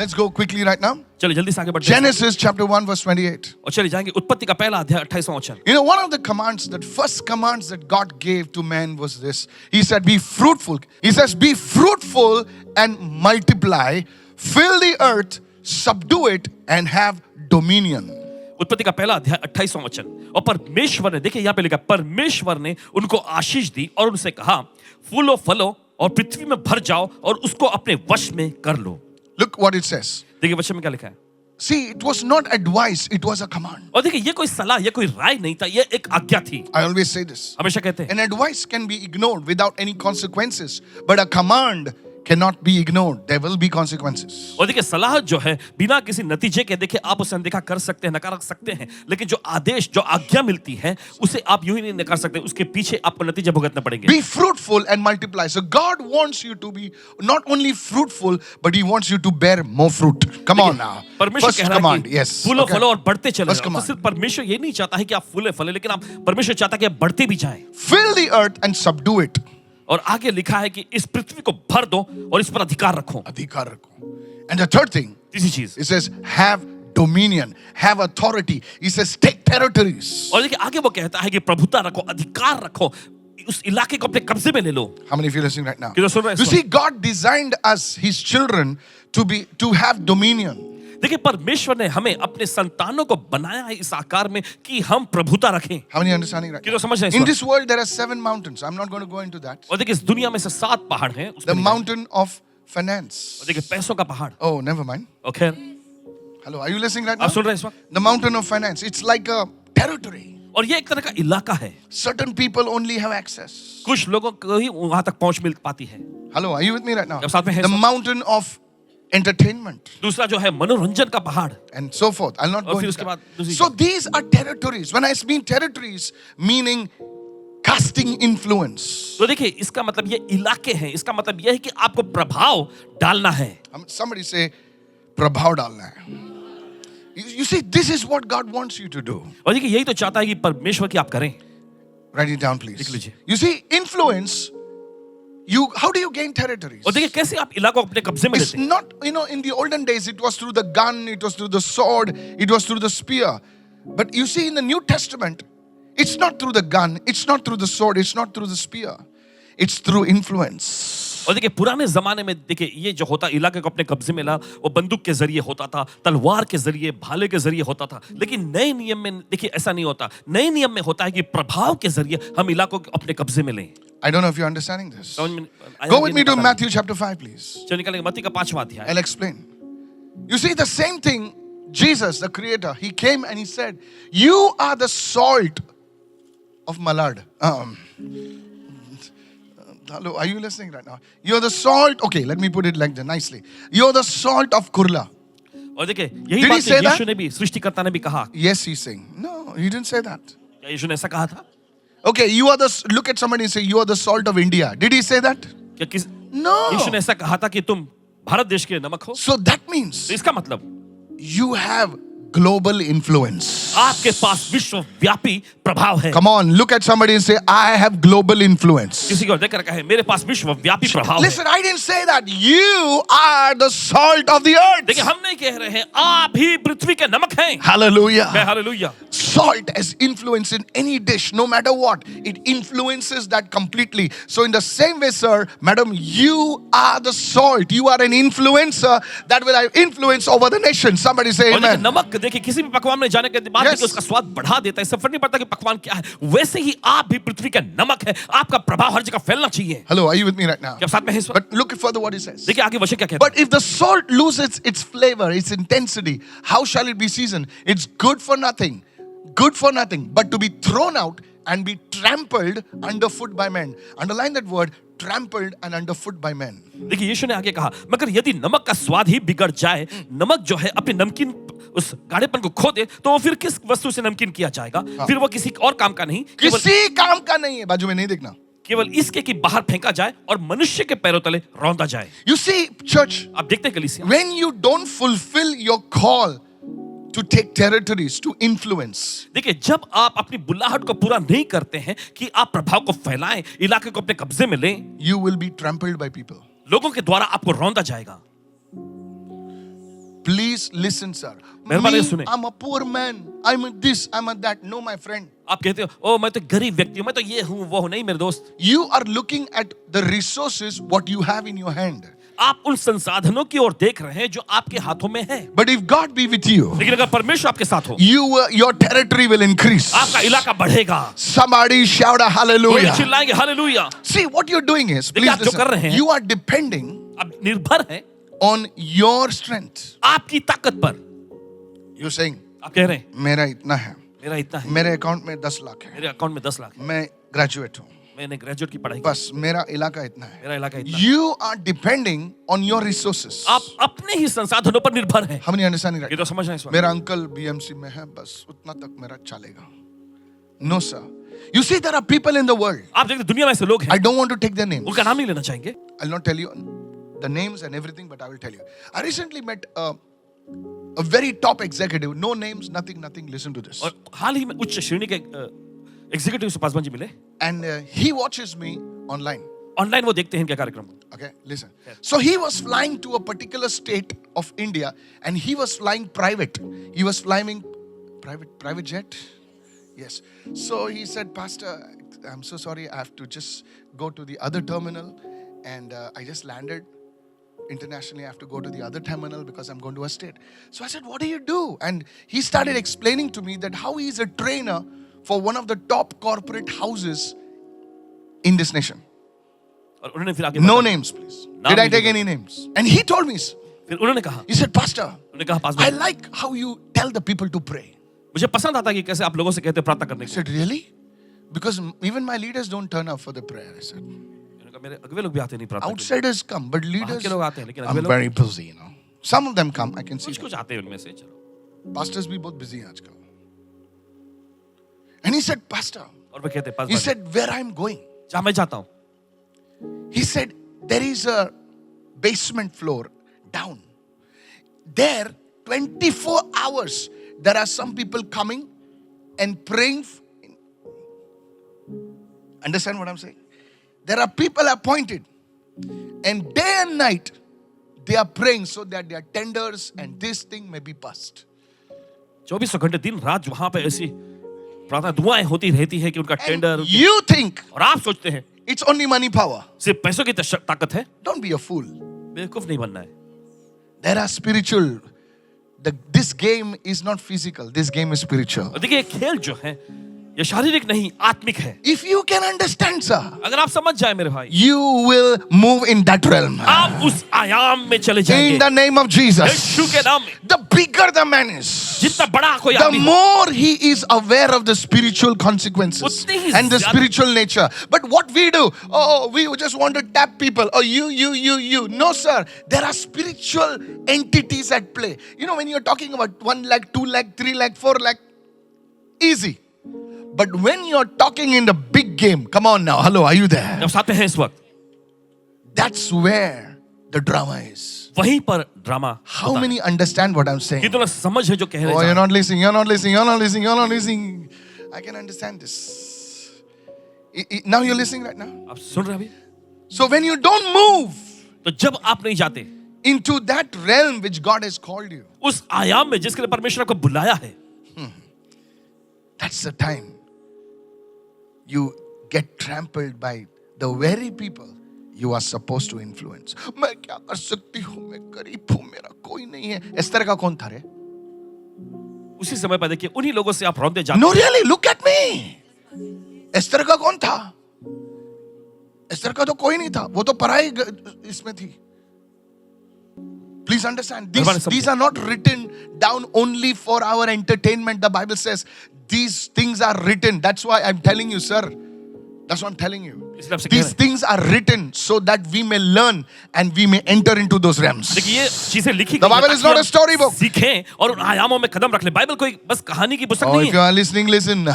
Let's go quickly right now. चलिए जल्दी से आगे बढ़ते हैं। Genesis chapter 1 verse 28. और चलिए जाएंगे उत्पत्ति का पहला अध्याय 28वां वचन। You know, one of the commands, that first commands that God gave to man was this. He said, be fruitful. He says, be fruitful and multiply, fill the earth, subdue it and have dominion. उत्पत्ति का पहला अध्याय 28वां वचन। और परमेश्वर ने, देखिए यहाँ पे लिखा, परमेश्वर ने उनको आशीष दी और उनसे कहा, फूलो फलो और पृथ्वी में भर जाओ और उसको अपने वश में कर लो। Look what it says. देखिए वचन में क्या लिखा है। See, it was not advice, it was a command. और देखिए ये कोई सलाह, ये कोई राय नहीं था, ये एक आज्ञा थी। I always say this. हमेशा कहते हैं An advice can be ignored without any consequences, but a command cannot be ignored. There will be consequences. और देखिए सलाह जो है बिना किसी नतीजे के, देखिए आप उसे अनदेखा कर सकते हैं, नकार सकते हैं, लेकिन जो आदेश, जो आज्ञा मिलती है उसे आप यूं ही नहीं नकार सकते, उसके पीछे आपको नतीजे भुगतने पड़ेंगे। Be fruitful and multiply. So God wants you to be not only fruitful, but He wants you to bear more fruit. Come on now. परमेश्वर First कह रहा है command, कि yes. फूलो Okay. फलो और बढ़ते चले First जाओ। तो command. सिर्फ परमेश्वर ये नहीं चाहता है कि आप फूले फले, लेकिन आप परमेश्वर चाहता है कि आप बढ़ते भी जाएं। Fill the earth and subdue it. और आगे लिखा है कि इस पृथ्वी को भर दो और इस पर अधिकार रखो। अधिकार रखो. And the third thing, तीसरी चीज, it says have dominion, have authority. He says take territories. और देखिए आगे वो कहता है कि प्रभुता रखो, अधिकार रखो, उस इलाके को अपने कब्जे में ले लो। How many of you are listening right now? किधर सुन रहे हैं You इस वक्त? see, God designed us, His children, to have dominion. देखिए परमेश्वर ने हमें अपने संतानों को बनाया है इस आकार में कि हम प्रभुता रखें। How many are understanding right किधर now? समझ रहे हैं इस In वक्त? this world, there are 7 mountains. I'm not going to go into that. और देखिए इस दुनिया में से 7 पहाड़ हैं। उस The पर नहीं mountain of जाएंगे। finance. और देखिए पैसों का पहाड़। Oh, never mind. और खैर Hello, are you listening right now? आप सुन रहे हैं इस वक्त? The mountain of finance. It's like a territory. और ये एक तरह का इलाका है। Certain people only have access. कुछ लोगों को ही वहां तक पहुंच मिल पाती है। Hello, are you with me right now? अब साथ में है The सब। mountain of entertainment दूसरा जो है मनोरंजन का पहाड़। and so forth. I'll not और go फिर into उसके बाद that. दूसरी So these are territories. When I mean territories, meaning casting influence. तो देखिए इसका मतलब ये इलाके हैं, इसका मतलब ये है कि आपको प्रभाव डालना है। Somebody say, प्रभाव डालना है. You see, this is what God wants you to do. और देखिए यही तो चाहता है कि परमेश्वर की आप करें। Write it down, please. लिख लीजिए। You see, influence. How do you gain territories? और देखिए कैसे आप इलाकों को अपने कब्जे में It's लेते हैं। not, in the olden days, it was through the gun, it was through the sword, it was through the spear. But you see, in the New Testament, it's not through the gun, it's not through the sword, it's not through the spear. It's through influence. और देखिए पुराने जमाने में देखिए ये जो होता इलाके को अपने कब्जे में ला, वो बंदूक के जरिए होता था, तलवार के जरिए, भाले के जरिए होता था। लेकिन नए नियम में देखिए ऐसा नहीं होता। नए नियम में होता है कि प्रभाव के जरिए हम इलाकों को अपने कब्जे में लें। I don't know if you're understanding this. समझ में Go with me to Matthew chapter 5, please. चलो निकलेंगे मत्ती का 5वां अध्याय। I'll explain. You see, the same thing, Jesus, the Creator, He came and He said, you are the salt of Malad. Hello, are you listening right now? You're the salt. Okay, let me put it like that nicely. You're the salt of Kurla. और देखिए यही Did he बात say that? यीशु ने भी, सृष्टिकर्ता ने भी कहा। Yes, He's saying. No, He didn't say that. क्या यीशु ने ऐसा कहा था? Okay, look at somebody and say, you are the salt of India. Did He say that? क्या किस No. यीशु ने ऐसा कहा था कि तुम भारत देश के नमक हो? So that means तो इसका मतलब you have global influence. आपके पास विश्वव्यापी प्रभाव है। Come on, look at somebody and say, I have global influence. किसी को देखकर कहे मेरे पास विश्वव्यापी प्रभाव है। Listen, I didn't say that. You are the salt of the earth. देखिए हम नहीं कह रहे हैं आप ही पृथ्वी के नमक हैं। Hallelujah. Hallelujah. Salt has influence in any dish, no matter what. It influences that completely. So in the same way, sir, madam, you are the salt. You are an influencer that will have influence over the nation. Somebody say और देखिए amen. नमक देखिए किसी भी पकवान में जाने के बाद Yes. देखिए उसका स्वाद बढ़ा देता है। इससे फर्क नहीं पड़ता कि पकवान क्या है। वैसे ही आप भी पृथ्वी का नमक है। आपका प्रभाव हर जगह फैलना चाहिए। Hello, are you with me right now? क्या आप साथ में हैं इस वक्त? But look further what he says. देखिए आगे वचन क्या कहता But if the salt loses its flavor, its intensity, how shall it be seasoned? It's good for nothing, but to be thrown out and be trampled underfoot by men. Underline that word, trampled and underfoot by men. है। देखिए यीशु ने आगे कहा मगर यदि नमक का स्वाद ही बिगड़ जाए, नमक जो है अपने नमकीन उस गाढ़ेपन को खो दे, तो वो फिर किस वस्तु से नमकीन किया जाएगा? फिर वो किसी और काम का नहीं, किसी काम का नहीं है, बाजू में नहीं देखना. केवल इसके कि बाहर फेंका जाए और मनुष्य के पैरों तले रौंदा जाए। You see, church, आप देखते हैं कलीसिया, when you don't fulfill your call to take territories, to influence, देखिए जब आप अपनी बुलाहट को पूरा नहीं करते हैं कि आप प्रभाव को फैलाएं, इलाके को अपने कब्जे में लें, you will be trampled by people. लोगों के द्वारा आपको रौंदा जाएगा। Please listen, sir. मेहरबानी Me, सुने। I'm a poor man. I'm a this, I'm a that. No, my friend. आप कहते हो ओ मैं तो गरीब व्यक्ति हूं, मैं तो ये हूं वो हूं। नहीं मेरे दोस्त, You are looking at the resources what you have in your hand. आप उन संसाधनों की ओर देख रहे हैं जो आपके हाथों में है। But if God be with you, लेकिन अगर परमेश्वर आपके साथ हो, your territory will increase. आपका इलाका बढ़ेगा। Somebody shout a कोई hallelujah. चिल्लाएंगे hallelujah. See, what you're doing is, देखिए, please आप जो कर रहे listen. हैं। You are depending अब निर्भर है on your strength. आपकी ताकत पर। You're saying, आप कह रहे हैं मेरा इतना है, मेरा इतना है, मेरे अकाउंट में 10 लाख है, मेरे अकाउंट में 10 लाख है, मैं ग्रेजुएट हूँ, मैंने ग्रेजुएट की पढ़ाई की, बस मेरा इलाका इतना है. मेरा इलाका इतना है। You are depending on your resources. आप अपने ही संसाधनों पर निर्भर हैं। How many understanding ये right? तो समझ रहे हैं इस वक्त। मेरा अंकल BMC में है, बस उतना तक मेरा चलेगा. No, sir. You see, there are people in the world. आप देखते दुनिया में ऐसे लोग I हैं, don't want to take their names. उनका नाम नहीं लेना चाहेंगे। I'll not tell you the names and everything, but I will tell you. I recently met a very top executive. No names, nothing. Listen to this. और हाल ही में उच्च श्रेणी के एग्जीक्यूटिव से पासवान जी मिले। And he watches me online. Online वो देखते हैं इनके कार्यक्रम। Okay, listen. So he was flying to a particular state of India, and he was flying private. He was flying private jet. Yes. So he said, Pastor, I'm so sorry. I have to just go to the other terminal, and I just landed internationally. I have to go to the other terminal because I'm going to a state. So I said, what do you do? And he started explaining to me that how he is a trainer for one of the top corporate houses in this nation. और उन्होंने फिर आगे No बताया। names, please. नाम Did I नहीं take लेना। any names? And he told me, फिर उन्होंने कहा, he said, Pastor, उन्होंने कहा I Paswan, like how you tell the people to pray. मुझे पसंद आता है कि कैसे आप लोगों से कहते हैं प्रार्थना करने I के लिए। said, really? Because even my leaders don't turn up for the prayer. I said, उन्होंने कहा मेरे अगवे लोग भी आते नहीं प्रार्थना के लिए। outsiders come, but बाहर leaders, के लोग आते हैं लेकिन I'm अगवे लोग very busy, you know. Some of them come, I can see. कुछ कुछ आते हैं उनमें से। चलो, Pastors be both busy आजकल. And he said, Pastor, और वे कहते हैं he Paswan, said, where I'm going. जहाँ मैं जाता हूँ, He said, there is a basement floor down. There, 24 hours, there are some people coming and praying. Understand what I'm saying? There are people appointed, and day and night, they are praying so that their tenders and this thing may be passed. 24 घंटे दिन रात वहां पे ऐसी प्रार्थना दुआएं होती रहती है कि उनका And टेंडर, you think और आप सोचते हैं it's only money power. सिर्फ पैसों की ताकत है। Don't be a fool. बेवकूफ नहीं बनना है। There are spiritual. This game is not physical. This game is spiritual. और देखिए खेल जो है ये शारीरिक नहीं आत्मिक है। If you can understand, sir, अगर आप समझ जाए मेरे भाई, you will move in that realm. आप उस आयाम में चले In जाएंगे। the name of Jesus. यीशु के नाम में The bigger the man is, जितना बड़ा कोई the आदमी हो, more he is aware of the spiritual consequences उतनी ही and the ज़्यादा- spiritual nature. But what we do, we just want to tap people. Oh, you. No, sir. There are spiritual entities at play. You know, when you're talking about 1 lakh, 2 lakh, 3 lakh, 4 lakh, easy. But when you're talking in the big game, come on now. Hello, are you there? जब साथ में है इस वक्त, That's where the drama is. वहीं पर drama How होता है। many understand what I'm saying? कितना समझ है जो कह रहे Oh, you're हैं। not listening. You're not listening. You're not listening. You're not listening. I can understand this. Now you're listening right now. आप सुन रहे हैं अभी? So when you don't move तो जब आप नहीं जाते into that realm which God has called you, उस आयाम में जिसके लिए परमेश्वर आपको बुलाया है, that's the time you get trampled by the very people you are supposed to influence. मैं क्या कर सकती हूँ, मैं गरीब हूँ, मेरा कोई नहीं है. इस तरह का कौन था रे? उसी समय पर देखिए उन्हीं लोगों से आप रौंदे जाते No, really, look at me. इस तरह का कौन था? इस तरह का तो कोई नहीं था. वो तो पढ़ाई इसमें थी. Please understand, these are not written down only for our entertainment. The Bible says these things are written. That's why I'm telling you, sir. That's what I'm telling you. इसलिए आपसे कह These रहे हैं। things are written so that we may learn and we may enter into those realms. देखिए ये चीजें लिखी The गई हैं Bible is ताकि not a हम storybook. सीखें और उन आयामों में कदम रख ले। बाइबल कोई बस कहानी की पुस्तक Oh, नहीं if you है। are listening, listen.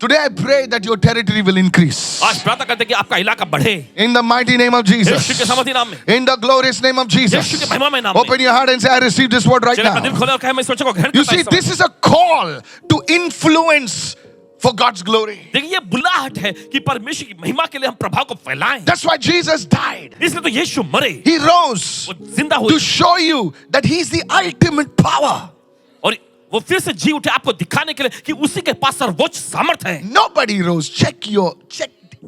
Today I pray that your territory will increase. आज प्रार्थना करते हैं कि आपका इलाका बढ़े In the mighty name of यीशु के Jesus. सामर्थी नाम में। In the glorious name of Yeshu Jesus. के महिमा में नाम में। Open your heart and say, I receive this word right चलिए अपना दिल now. खोले और कहे मैं इस वचन को ग्रहण You करता हूं see, इस समय। this is a call to influence for God's glory. देखिए ये बुलाहट है कि परमेश्वर की महिमा के लिए हम प्रभाव को फैलाएं। That's why Jesus died. इसलिए तो यीशु मरे, He rose वो जिंदा हुए to show you that He is the ultimate power. और वो फिर से जी उठे आपको दिखाने के लिए कि उसी के पास सर्वोच्च सामर्थ है। Nobody rose. Check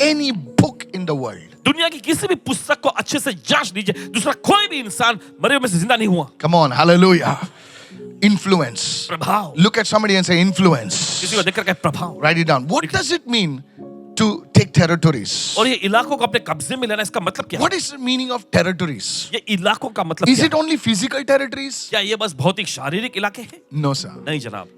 any book in the world. दुनिया की किसी भी पुस्तक को अच्छे से जांच लीजिए, दूसरा कोई भी इंसान मरे हुए में से जिंदा नहीं हुआ। Come on, hallelujah. Influence. प्रभाव, Look at somebody and say influence. किसी को देखकर कहे प्रभाव। Write it down. What does it mean to take territories? और ये इलाकों को अपने कब्जे में लेना, इसका मतलब क्या है? What is the meaning of territories? ये इलाकों का मतलब Is क्या it है? only physical territories? क्या ये बस भौतिक शारीरिक इलाके हैं? No, sir. नहीं जनाब।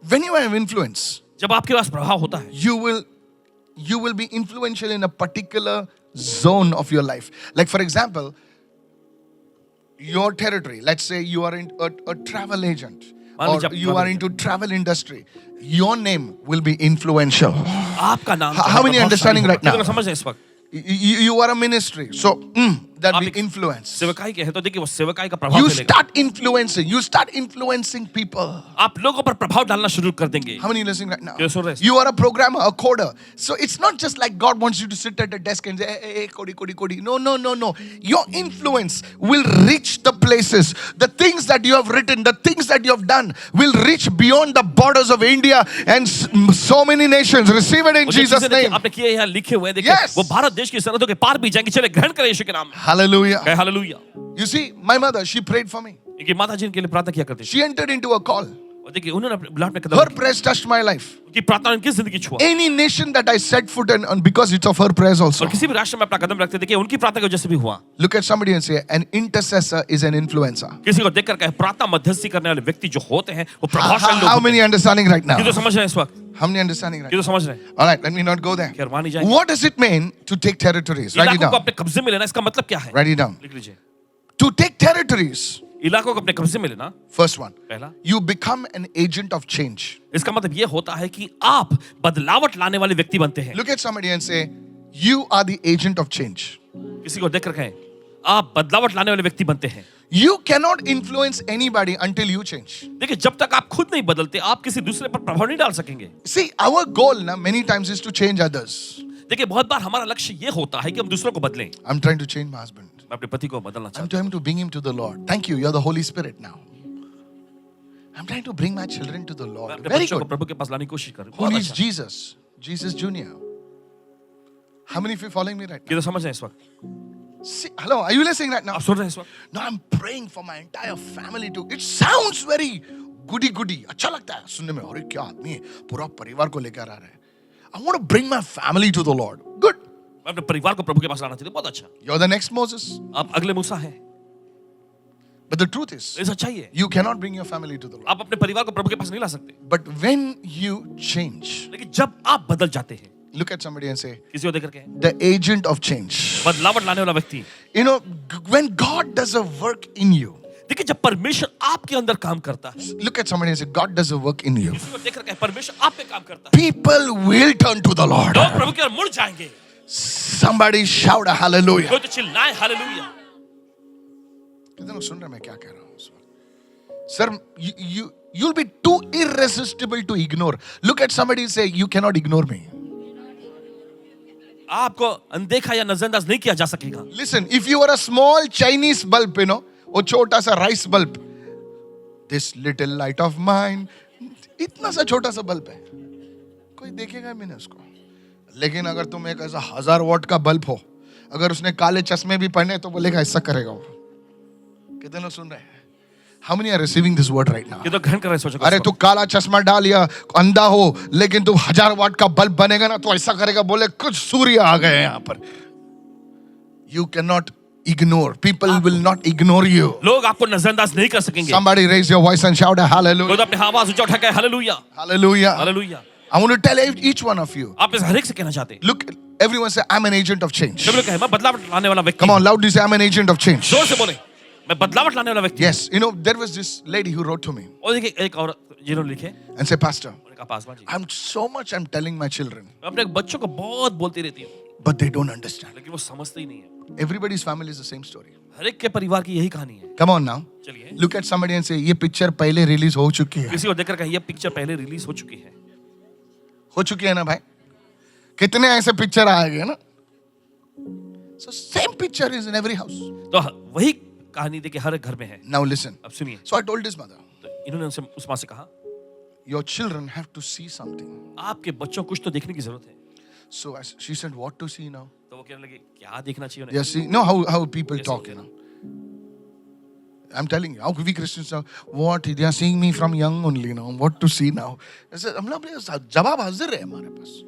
When you have influence, जब आपके पास प्रभाव होता है, you will be influential in a particular zone of your life. Like for example, your territory. Let's say you are a travel agent, or you are into travel industry. Your name will be influential. आपका नाम How many understanding right now? कितना समझ रहे हैं इस वक्त? You are a ministry, so that आप be एक influence. सेवकाई के हैं तो देखिए वो सेवकाई का प्रभाव You फैलेगा। start influencing. You start influencing people. आप लोगों पर प्रभाव डालना शुरू कर देंगे। How many listening right now? Yes, sir. You are a programmer, a coder. So it's not just like God wants you to sit at a desk and say, hey, Cody. No. Your influence will reach the places. The things that you have written, the things that you have done will reach beyond the borders of India and so many nations. Receive it in Jesus' name. आपने किए यहाँ लिखे हुए हैं, देखिए Yes. वो भारत देश की सरहदों के पार भी जाएंगे। चले ग्रहण करें यीशु के नाम में। Hallelujah. कहे hallelujah. You see, my mother, she prayed for me. इनकी माता जी इनके लिए प्रार्थना किया करती थी। She entered into a call. और देखिए उन्होंने अपने बुलाहट में कदम Her रखा। prayers touched my life. उनकी प्रार्थना उनकी जिंदगी छुआ। Any nation that I set foot in, and because it's of her prayers also. और किसी भी राष्ट्र में अपना कदम रखते देखिए उनकी प्रार्थना की वजह से भी हुआ। Look at somebody and say, an intercessor is an influencer. किसी को देखकर कहे प्रार्थना मध्यस्थी करने वाले व्यक्ति जो होते हैं वो प्रभावशाली लोग How होते many understanding right now? हैं। ये तो समझ रहे हैं इस वक्त, How many understanding right ये now? तो समझ रहे हैं। All right, let me not go there. खैर वहां नहीं जाएंगे। What does it mean to take territories? Write it इलाकों को down. अपने कब्जे में लेना, इसका मतलब क्या है? Write it down. लिख लीजिए। To take territories, इलाकों को अपने कब्जे में लेना, first one, पहला, you become an agent of change. इसका मतलब ये होता है कि आप बदलावट लाने वाले व्यक्ति बनते हैं। Look at somebody and say, you are the agent of change. किसी को देखकर कहें आप बदलावट लाने वाले व्यक्ति बनते हैं। You cannot influence anybody until you change. देखिए जब तक आप खुद नहीं बदलते आप किसी दूसरे पर प्रभाव नहीं डाल सकेंगे। See, our goal now many times is to change others. देखिए बहुत बार हमारा लक्ष्य ये होता है कि हम दूसरों को बदलें। I'm trying to change my husband. मैं अपने पति को बदलना I'm चाहता trying to bring him to the Lord. Thank you. You're the Holy Spirit now. I'm trying to bring my children to the हूं। मैं Lord. अपने Very बच्चों को good. प्रभु के पास लाने की कोशिश कर रहा हूं। Who बहुत needs अच्छा। Jesus? Jesus Junior. How many of you following me right ये now? तो समझ रहे हैं इस वक्त, See, hello, are you listening right now? आप सुन रहे हैं इस वक्त। No, I'm praying for my entire family too. It sounds very goody. अच्छा लगता है सुनने में। अरे क्या आदमी है, पूरा परिवार को लेकर आ रहा है. I want to bring my family to the Lord. Good. मैं अपने परिवार को प्रभु के पास लाना चाहता हूं। बहुत अच्छा, You're the next Moses. आप अगले मूसा हैं। But the truth is, ये सच्चाई है, you cannot bring your family to the Lord. आप अपने परिवार को प्रभु के पास नहीं ला सकते। But when you change, लेकिन जब आप बदल जाते हैं, look at somebody and say, किसी को देखकर कहें the agent of change. बदलावट लाने वाला व्यक्ति। You know, when God does a work in you, देखिए जब परमेश्वर आपके अंदर काम करता है, look at somebody and say, God does a work in you. किसी को देखकर कहें परमेश्वर आप पे काम करता है, People will turn to the Lord. लोग प्रभु की ओर मुड़ जाएंगे। Somebody shout a hallelujah. कोई तो चिल्लाए हालेलुया। कितने लोग सुन रहे हैं मैं क्या कह रहा हूँ इस वक्त? Sir, you'll be too irresistible to ignore. Look at somebody and say, you cannot ignore me. आपको अनदेखा या नजरअंदाज नहीं किया जा सकेगा। Listen, if you are a small Chinese bulb, you know, वो छोटा सा rice bulb, this little light of mine, इतना सा छोटा सा बल्ब है, कोई देखेगा भी नहीं उसको। लेकिन अगर तुम एक ऐसा 1000 वॉट का बल्ब हो, अगर उसने काले चश्मे भी पहने तो बोलेगा ऐसा करेगा वो। कितने लोग सुन रहे हैं? How many are receiving this word right now? ये तो ग्रहण कर रहे हैं, सोचो। अरे तू काला चश्मा डाल या अंधा हो, लेकिन तू 1000 वाट का बल्ब बनेगा ना तो ऐसा करेगा, बोले कुछ सूर्य आ गए यहाँ पर। You cannot ignore. People will not ignore you. लोग आपको नजरअंदाज नहीं कर सकेंगे। Somebody raise your voice and shout a कोई hallelujah. तो अपने आवाज ऊंचा उठा के hallelujah Hallelujah. Hallelujah. I want to tell each one of you. आप में से हर एक से कहना चाहते हैं, Look, everyone say, I'm an agent of change. जब लोग कहें मैं बदलावट लाने वाला व्यक्ति Come हूं, on, loudly say, I'm an agent of change. जोर से बोले मैं बदलावट लाने वाला व्यक्ति हूं। Yes, you know, there was this lady who wrote to me और देखिए एक और जिन्होंने लिखे, and said, Pastor, उन्होंने कहा Paswan ji I'm telling my children, मैं अपने बच्चों को बहुत बोलती रहती हूँ, but they don't understand. लेकिन वो समझते ही नहीं है। Everybody's family is the same story. हर एक के परिवार की यही कहानी है। Come on now. चलिए Look at somebody and say, ये पिक्चर पहले रिलीज हो चुकी है. किसी को देखकर कहें ये पिक्चर पहले रिलीज हो चुकी है। हो चुकी है ना भाई? कितने ऐसे पिक्चर आ गए ना? So same picture is in every house. तो वही कहानी देखिए हर घर में है। Now listen. अब सुनिए, So I told his mother, तो इन्होंने उनसे उस माँ से कहा, your children have to see something. आपके बच्चों को कुछ तो देखने की जरूरत है। So she said, what to see now? तो वो कहने लगे, क्या देखना चाहिए उन्हें? Yes, see, know how people Yes, talk, okay. you know. I'm telling you, how we Christians are, what, they are seeing me from young only, you know, what to see now. I said, हम लोग जवाब हाजिर है हमारे पास।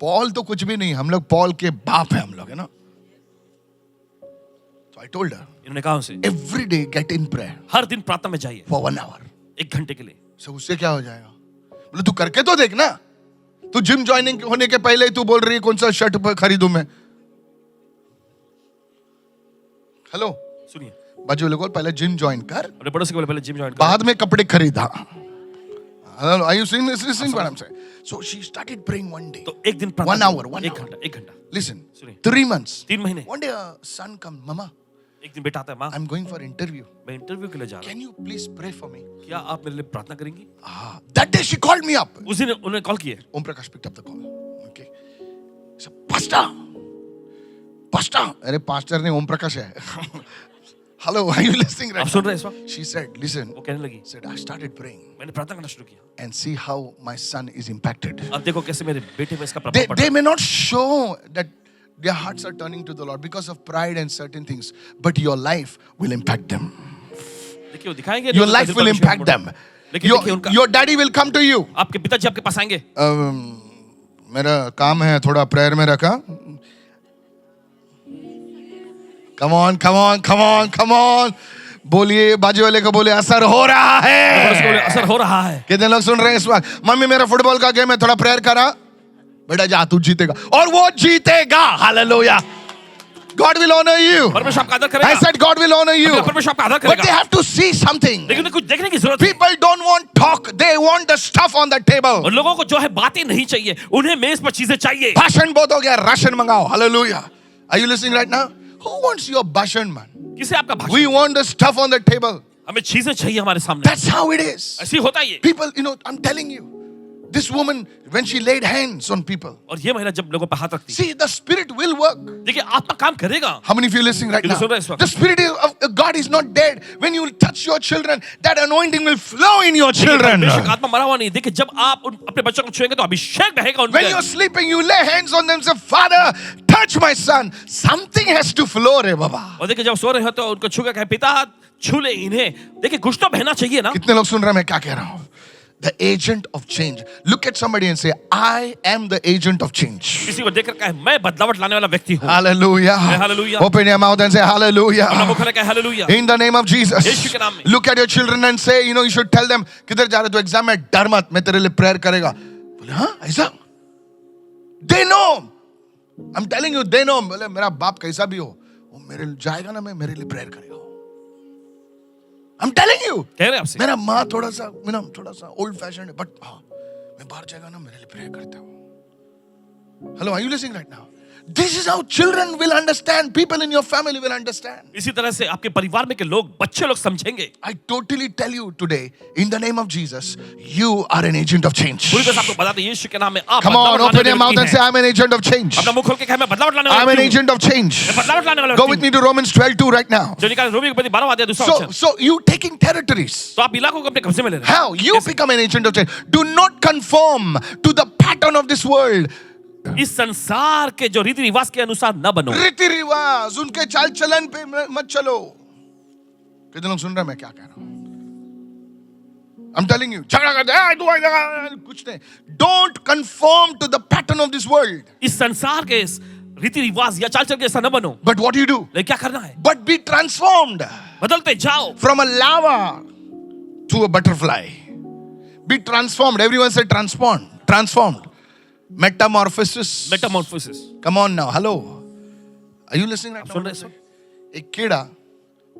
Paul तो कुछ भी नहीं, हम लोग पॉल के बाप है हम लोग, है ना? So I told her, इन्होंने कहा उनसे, every day get in prayer हर दिन प्रार्थना में जाइए for 1 hour. 1 घंटे के लिए। So उससे क्या हो जाएगा? बोले तू करके तो देख ना। तू जिम ज्वाइनिंग होने के पहले ही तू बोल रही है कौन सा शर्ट खरीदूं मैं। हेलो, सुनिए, बाजू लोगों पहले जिम ज्वाइन कर, अपने पड़ोसी को बोले पहले जिम ज्वाइन करो। बाद में कपड़े खरीदा। Are you seeing this? Listening what I'm saying? So she started praying one day. तो एक दिन 1 hour, 1 1 hour. घंटा, 1 घंटा। Listen, सुनिए, 3 months. 3 महीने। One day a son come, Mama, एक दिन बेटा आता है, माँ I'm going for interview. मैं इंटरव्यू के लिए जा रहा Can you please pray for me? हूँ, क्या आप मेरे लिए प्रार्थना करेंगी? That day she called me up. उस दिन उन्होंने कॉल किया। Om Prakash picked up the call. Okay. So, Pastor. अरे pastor नहीं Om Prakash है. Hello, are you listening right आप now? सुन रहे हैं इस वक्त? She said, listen. वो कहने लगी, Said, I started praying मैंने प्रार्थना करना शुरू किया। and see how my son is impacted. अब देखो कैसे मेरे बेटे पे इसका They, प्रभाव पड़ they रहा है। may not show that their hearts are turning to the Lord because of pride and certain things, but your life will impact them. देखिए वो दिखाएंगे, Your लोगों का life दिल will पर impact विश्वास them. पड़ा। लेकिन देखिए उनका, Your daddy will come to you. आपके पिताजी आपके पास आएंगे। मेरा काम है थोड़ा प्रेयर में रखा. Come on. बोलिए, बाजू वाले को बोले असर हो रहा पड़ोसी को बोले, है. असर हो रहा है। कितने लोग सुन रहे हैं इस वक्त? मम्मी मेरा फुटबॉल का गेम है, थोड़ा प्रेयर करा. बेटा जा, तू जीतेगा. और वो जीतेगा. Hallelujah. God will honor you. परमेश्वर आपका आदर I करेगा। said God will honor you. परमेश्वर आपका आदर But they करेगा। have to see something. लेकिन उन्हें कुछ देखने की जरूरत है। People don't want talk. They want the stuff on the table. और लोगों को जो है बातें नहीं चाहिए, उन्हें मेज पर चीजें चाहिए। भाषण बहुत हो गया, ration मंगाओ. Hallelujah. Are you listening right now? Who wants your भाषण, man? किसे आपका भाषण? We want the stuff on the table. हमें चीजें चाहिए हमारे सामने। That's how it is. ऐसी होता है ये। People, you know, I'm telling you, this woman, when she laid hands on people, और ये महिला जब लोगों पर हाथ रखती है, see, the spirit will work. देखिए आत्मा काम करेगा। How many of you are listening right कितने now? सुन रहे हैं इस वक्त? The spirit of God is not dead. When you touch your children, that anointing will flow in your children. बेशक आत्मा मरा हुआ नहीं। देखिए जब आप अपने बच्चों को छुएंगे तो अभिषेक बहेगा उन When पे। you're sleeping, you lay hands on them and say, Father, touch my son. Something has to flow, re Baba. और देखिए जब सो रहे हो तो उनको छू के कहे, पिता छू ले इन्हें। देखिए कुछ तो बहना चाहिए ना। कितने लोग सुन रहे हैं मैं क्या कह रहा हूं? The agent of change. Look at somebody and say, I am the agent of change. किसी को देखकर कहे, मैं बदलावट लाने वाला व्यक्ति हूँ। Hallelujah. Hallelujah. Open your mouth and say अपना hallelujah. मुख खोले कहे hallelujah. In the name of Jesus. यीशु के नाम में। Look at your children and say, you know, you should tell them, किधर जा रहे तो एग्जाम में डर मत, मैं तेरे लिए प्रेयर करेगा. बोले हाँ ऐसा? They know. I'm telling you, they know. बोले मेरा बाप कैसा भी हो, वो मेरे लिए जाएगा ना, मैं मेरे लिए प्रेयर करेगा. I'm telling you. कह रहे हैं आपसे। मेरा माँ थोड़ा सा, you know, थोड़ा सा old fashioned है, but हाँ, मैं बाहर जाएगा ना, मेरे लिए प्रेयर करता हूँ. Hello, are you listening right now? This is how children will understand. People in your family will understand. इसी तरह से आपके परिवार में के लोग, बच्चे लोग समझेंगे। I totally tell you today, in the name of Jesus, you are an agent of change. पूरी तरह से आपको बताते हैं यीशु के नाम में आप Come on, बदलावट open लाने your वाले mouth and व्यक्ति say, हैं। I'm an agent of change. अपना मुंह खोल के कहे, मैं बदलावट लाने वाला I'm an व्यक्ति हूँ। agent of change. मैं बदलावट लाने वाला Go व्यक्ति with हूँ। me to Romans 12:2 right now. जो निकाल रोमी के प्रति 12वां अध्याय दूसरा वचन। So you taking territories. तो आप इलाकों को अपने कब्जे में ले रहे हैं। How? You become an agent of change. Do not conform to the pattern of this world. इस संसार के जो रीति रिवाज के अनुसार न बनो। रीति रिवाज, उनके चाल चलन पे मत चलो. कितने लोग सुन रहे हैं मैं क्या कह रहा हूं? I'm telling you, झगड़ा करते हैं, कुछ नहीं. Don't conform to the pattern of this world. इस संसार के रीति रिवाज या चाल चलन के ऐसा न बनो। But what do you do? लेकिन क्या करना है? But be transformed बदलते जाओ। from a lava to a butterfly. Be transformed. Everyone say transformed. Transformed. Metamorphosis. Metamorphosis. Come on now. Hello. Are you listening right now? सुन रहे हैं? एक कीड़ा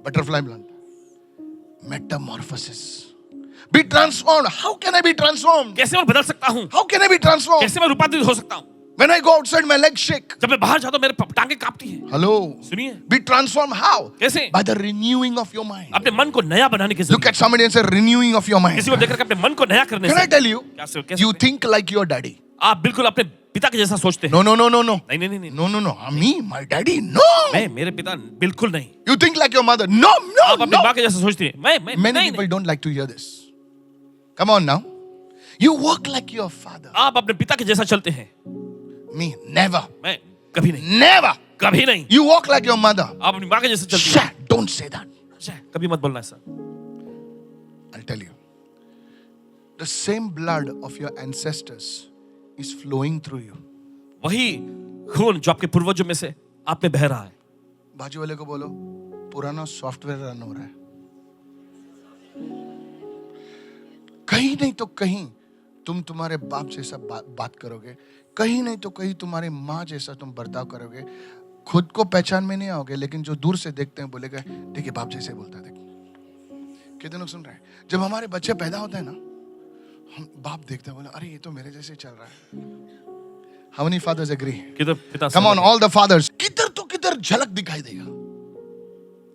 बटरफ्लाई बनता है. Metamorphosis. Be transformed. How can I be transformed? कैसे मैं बदल सकता हूँ? How can I be transformed? कैसे मैं रूपांतरित हो सकता हूँ? When I go outside, my legs shake. जब मैं बाहर जाता हूँ मेरे टांगे कांपती हैं। Hello. सुनिए, Be transformed. How? कैसे? By the renewing of your mind. अपने मन को नया बनाने के Look जरिए। at somebody and say, renewing of your mind. किसी को देखकर के अपने मन को नया करने Can I से tell you? कैसे You think like your daddy. आप बिल्कुल अपने पिता के जैसा सोचते हैं। No, no, no, no, no. नहीं नहीं नहीं नहीं, No, no, no. Me, my daddy, no. मैं मेरे पिता बिल्कुल नहीं। You think like your mother. No, no, आप अपनी no. माँ के जैसा सोचती हैं। मैं Many नहीं people नहीं। don't like to hear this. Come on now. You walk like your father. आप अपने पिता के जैसा चलते हैं। Me, never. मैं कभी नहीं, Never. कभी नहीं। You walk like your mother. आप अपनी माँ के जैसे चलती हैं। Shh, don't say that. कभी मत बोलना ऐसा। I'll tell you. The same blood of your ancestors is flowing through you. वही खून जो आपके पूर्वजों में से आप में बह रहा है। बाजू वाले को बोलो, पुराना सॉफ्टवेयर रन हो रहा है। कहीं नहीं तो कहीं तुम तुम्हारे बाप जैसा बात करोगे, कहीं नहीं तो कहीं तुम्हारी माँ जैसा तुम बर्ताव करोगे। खुद को पहचान में नहीं आओगे, लेकिन जो दूर से देखते हैं बोलेगा देखिए बाप जैसे बोलता है। देख कितने लोग सुन रहे हैं। जब हमारे बच्चे पैदा होते हैं ना, हम बाप देखते हैं, बोले अरे ये तो मेरे जैसे चल रहा है। How many fathers agree? किधर पिता? Come on, all the fathers. किधर तो किधर झलक दिखाई देगा,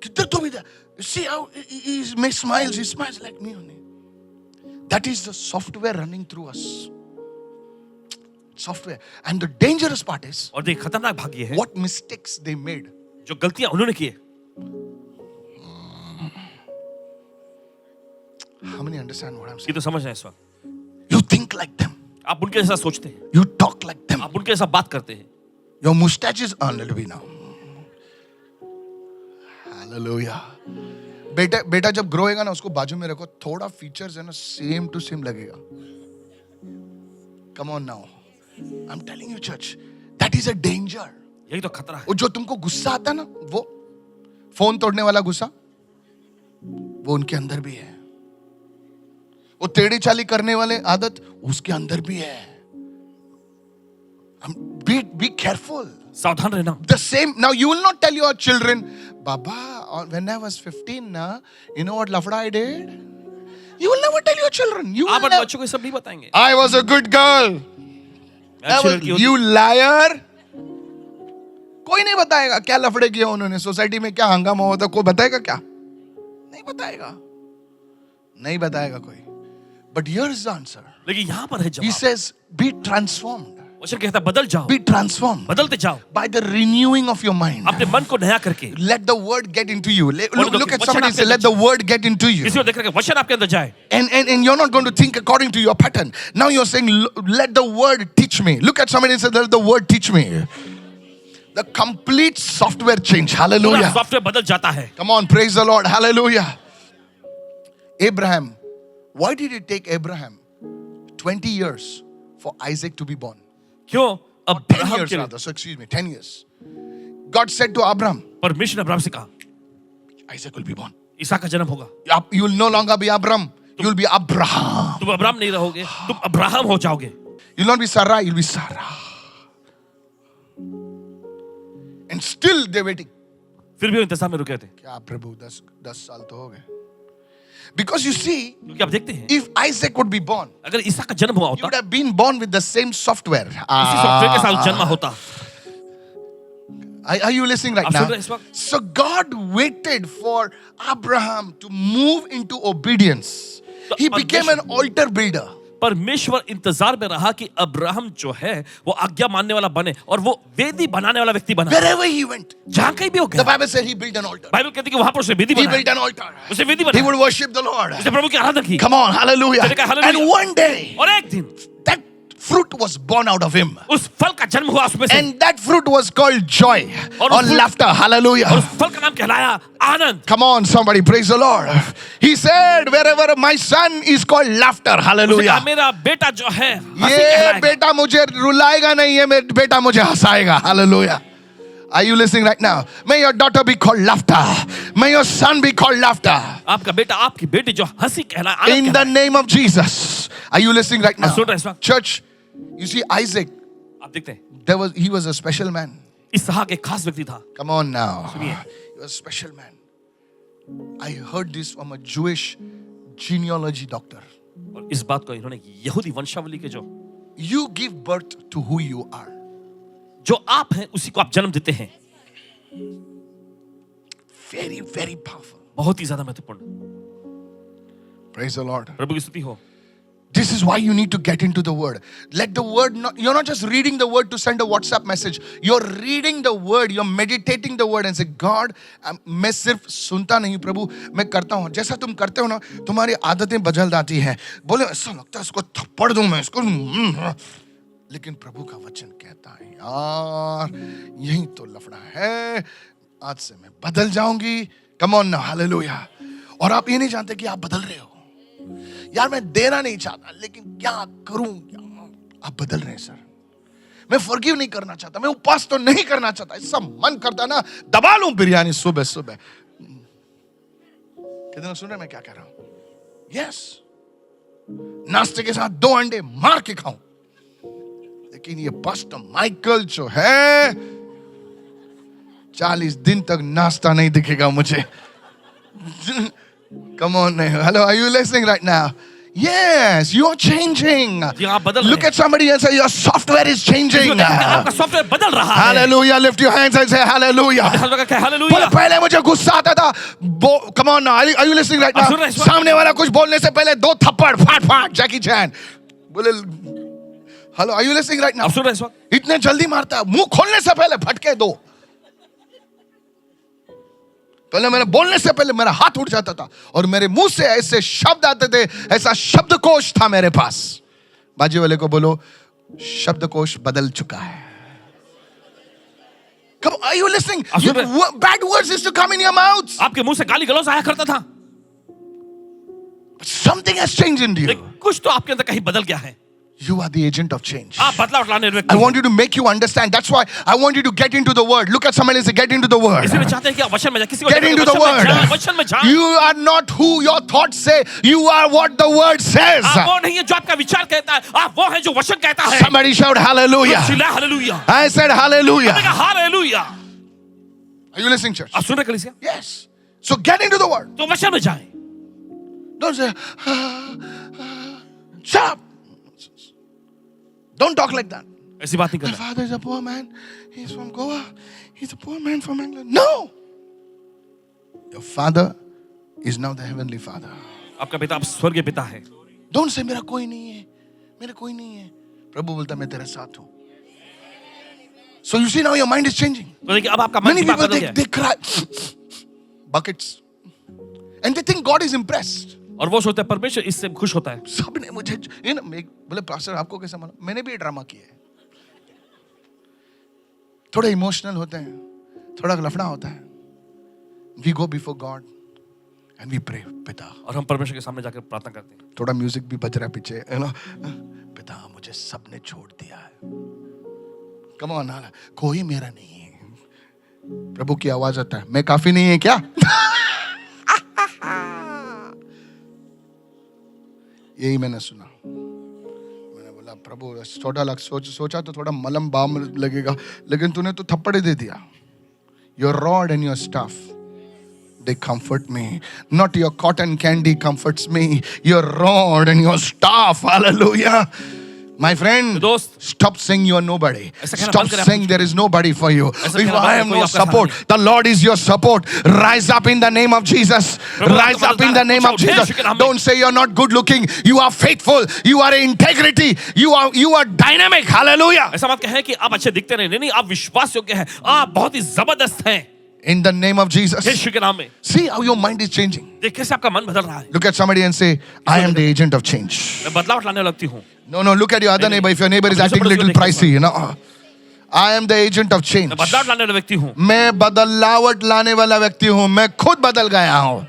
किधर तो भी। See how he smiles. He smiles like me only. That is the software running through us. Software. And the dangerous part is और देख खतरनाक भाग ये है what mistakes they made. जो गलतियां उन्होंने की है। How many understand what I'm ये saying? तो समझ रहे हैं इस वक्त। You think like them. आप उनके जैसा सोचते हैं, You talk like them. आप उनके जैसा बात करते हैं। Your mustaches are a little bit now. Hallelujah. बेटा जब ग्रो होएगा ना, उसको बाजू में रखो, थोड़ा फीचर्स है ना सेम टू सेम लगेगा। Come on now. I'm telling you church, that is a danger. यही तो खतरा है। वो जो तुमको गुस्सा आता है ना, वो फोन तोड़ने वाला गुस्सा, वो उनके अंदर भी है। वो टेढ़ी चाली करने वाले आदत उसके अंदर भी है। Be careful. सावधान रहना। The same. Now you will not tell your children, Baba, when I was 15, you know what lafda I did? You will never tell your children. You आप will अपने never. बच्चों को ये सब नहीं बताएंगे। I was a good girl. अच्छी लड़की होती- You liar. कोई नहीं बताएगा क्या लफड़े किए उन्होंने, सोसाइटी में क्या हंगामा हुआ था, कोई बताएगा क्या? नहीं बताएगा, नहीं बताएगा कोई। But here is the answer. लेकिन यहाँ पर है He जवाब। says, be transformed. वचन कहता है बदल जाओ, Be transformed बदलते जाओ by the renewing of your mind. अपने मन को नया करके। Let the word get into you. Look at वचन somebody and say, आपके let the word get into you. किसी को देख करके वचन आपके अंदर जाए। And you're not going to think according to your pattern. Now you're saying, let the word teach me. Look at somebody and say, let the word teach me. The complete software change. Hallelujah. Software बदल जाता है। Come on, praise the Lord. Hallelujah. Abraham. Why did it take Abraham 20 years for Isaac to be born? क्यों? 10 Abraham years के लिए rather. So excuse me, 10 years. God said to Abraham, परमेश्वर ने Abraham से कहा Isaac will be born. ईसा का जन्म होगा। You will no longer be Abram. You will be Abraham. तुम अब्राहम नहीं रहोगे, तुम अब्राहम हो जाओगे। You will not be Sarah, you will be Sarah. And still they're waiting. फिर भी वो इंतजार में रुके थे। क्या प्रभु 10 साल तो हो गए. Because you see, क्योंकि आप देखते हैं if Isaac would be born, अगर ईसा का जन्म हुआ he होता, would have been born with the same software. इसी सॉफ्टवेयर के साथ जन्म होता। Are you listening right आप सुन now? रहे हैं इस वक्त? So God waited for Abraham to move into obedience. He became an altar builder. परमेश्वर इंतजार में रहा कि अब्राहम जो है वो आज्ञा मानने वाला बने और वो वेदी बनाने वाला व्यक्ति बना। Wherever he went, जहां कहीं भी हो the गया, Bible said he built an altar. Bible कहती है कि वहां पर उसने वेदी He बनाई, built an altar. उसने वेदी He बनाई, would worship the Lord. उसने प्रभु की आराधना की। Come on, hallelujah. मैंने कहा, hallelujah. And one day, और एक दिन that fruit was born out of him. उस फल का जन्म हुआ उसमें से, And that fruit was called joy और or उस fruit- laughter. और Hallelujah. उस फल का नाम कहलाया आनंद। Come on, somebody praise the Lord. He said, wherever my son is called laughter. उसने Hallelujah. कहा, मेरा बेटा जो है हंसी ये कहलाएगा। बेटा मुझे रुलाएगा नहीं, ये मेरा बेटा मुझे हंसाएगा. Hallelujah. Are you listening right now? May your daughter be called laughter. May your son be called laughter. आपका बेटा आपकी बेटी जो हंसी कहलाए, आनंद In the कहलाए। name of Jesus. Are you listening right now? सुन रहे हैं इस वक्त? Church, you see Isaac, आप देखते हैं he was a special man. इसहाक एक खास व्यक्ति था। Come on now. सुनिए। He was a special man. I heard this from a Jewish genealogy doctor. और इस बात को इन्होंने यहूदी वंशावली के जो You give birth to who you are. जो आप हैं उसी को आप जन्म देते हैं। Very, very powerful. बहुत ही ज्यादा महत्वपूर्ण। Praise the Lord. प्रभु की स्तुति हो। This is why you need to get into the word. Let the word you're not just reading the word to send a WhatsApp message. You're reading the word, you're meditating the word and say, God, मैं सिर्फ सुनता नहीं प्रभु, मैं करता हूँ। जैसा तुम करते हो ना, तुम्हारी आदतें बदल जाती हैं। बोले ऐसा लगता है इसको थप्पड़ दूं मैं इसको, लेकिन प्रभु का वचन कहता है यार यही तो लफड़ा है, आज से मैं बदल जाऊंगी। Come on now, hallelujah. और आप ये नहीं जानते कि आप बदल रहे हो। यार मैं देना नहीं चाहता लेकिन क्या करूं, आप बदल रहे हैं सर। मैं फॉरगिव नहीं करना चाहता, मैं उपवास तो नहीं करना चाहता, ऐसा मन करता ना दबा लूं बिरयानी सुबह सुबह। कितने सुन रहे मैं क्या कह रहा हूं? यस, नाश्ते के साथ 2 अंडे मार के खाऊं, लेकिन ये पास्टर माइकल जो है 40 दिन तक नाश्ता नहीं दिखेगा मुझे। Come on now. Hello, are you listening right now? Yes, you're changing. Look at somebody and say, your software is changing. आपका सॉफ्टवेयर बदल रहा है। Hallelujah. Lift your hands and say hallelujah. Hallelujah. पहले मुझे गुस्सा आता था। Come on now. Are you listening right now? सामने वाला कुछ बोलने से पहले 2 थप्पड़ फाट फाट जैकी चैन। बोले hello, are you listening right now? आप सुन रहे हैं इस वक्त? इतने जल्दी मारता है, मुंह खोलने से पहले फटके 2। पहले मेरे बोलने से पहले मेरा हाथ उठ जाता था और मेरे मुंह से ऐसे शब्द आते थे, ऐसा शब्दकोश था मेरे पास। बाजू वाले को बोलो शब्दकोश बदल चुका है। Come on, are you listening? Bad words used to come in your mouth. आपके मुंह से गाली गलौज आया करता था। Something has changed in you. कुछ तो आपके अंदर कहीं बदल गया है। You are the agent of change. आप बदलाव लाने वाले व्यक्ति I want you to make you understand. That's why I want you to get into the word. Look at somebody and say, get into the word. इसलिए चाहते हैं कि आप वचन में जाएं, किसी को Get into the word. वचन में जाएं। You are not who your thoughts say. You are what the word says. आप वो नहीं है जो आपका विचार कहता है, आप वो है जो वचन कहता है। Somebody shout hallelujah. Hallelujah. I said hallelujah. Hallelujah. Are you listening, church? आप सुन रहे कलीसिया? Yes. So get into the word. तो वचन में जाएं। Don't say, shut up. Don't talk like that. ऐसी बात नहीं My करना। father is a poor man. He's from Goa. He's a poor man from England. No. Your father is now the heavenly father. आपका पिता अब स्वर्गीय पिता है। Don't say मेरा कोई नहीं है, मेरा कोई नहीं है। प्रभु बोलता मैं तेरे साथ हूँ। So you see now your mind is changing. तो देखिए अब आपका मन Many दिमाग people बदल गया। they cry buckets, and they think God is impressed. और वो सोचता है परमेश्वर इससे खुश होता है। सबने मुझे बोले पास्टर आपको कैसा माना? मैंने भी ड्रामा किया है। थोड़े इमोशनल होते हैं, थोड़ा लफड़ा होता है। We go before God and we pray, पिता। और हम परमेश्वर के सामने जाकर प्रार्थना करते हैं। थोड़ा म्यूजिक भी बज रहा है पीछे, है ना? पिता मुझे सबने छोड़ दिया है। Come on, कोई मेरा नहीं है। प्रभु की आवाज आता है, मैं काफी नहीं है क्या? यही मैंने सुना। मैंने बोला प्रभु थोड़ा सोचा तो थोड़ा मलम बाम लगेगा, लेकिन तूने तो थप्पड़ दे दिया। Your rod and your staff, they comfort me. Not your cotton candy comforts me. Your rod and your staff. Hallelujah. My friend, stop saying you are nobody. Stop saying there is nobody for you. If I am no support, the Lord is your support. Rise up in the name of Jesus. Rise up in the name of Jesus. Don't say you're not good looking. You are faithful. You are integrity. You are dynamic. Hallelujah. ऐसा मत कहें कि आप अच्छे दिखते नहीं, आप विश्वास योग्य हैं, आप बहुत ही जबरदस्त हैं। In the name of Jesus. यीशु के नाम में। See how your mind is changing. देखिए कैसे आपका मन बदल रहा है। Look at somebody and say, I am the agent of change. मैं बदलाव लाने लगती हूँ। No, look at your other neighbor. If your neighbor is acting a little pricey, you know. I am the agent of change. मैं बदलाव लाने वाला व्यक्ति हूँ। मैं बदलावट लाने वाला व्यक्ति हूँ। मैं खुद बदल गया हूँ।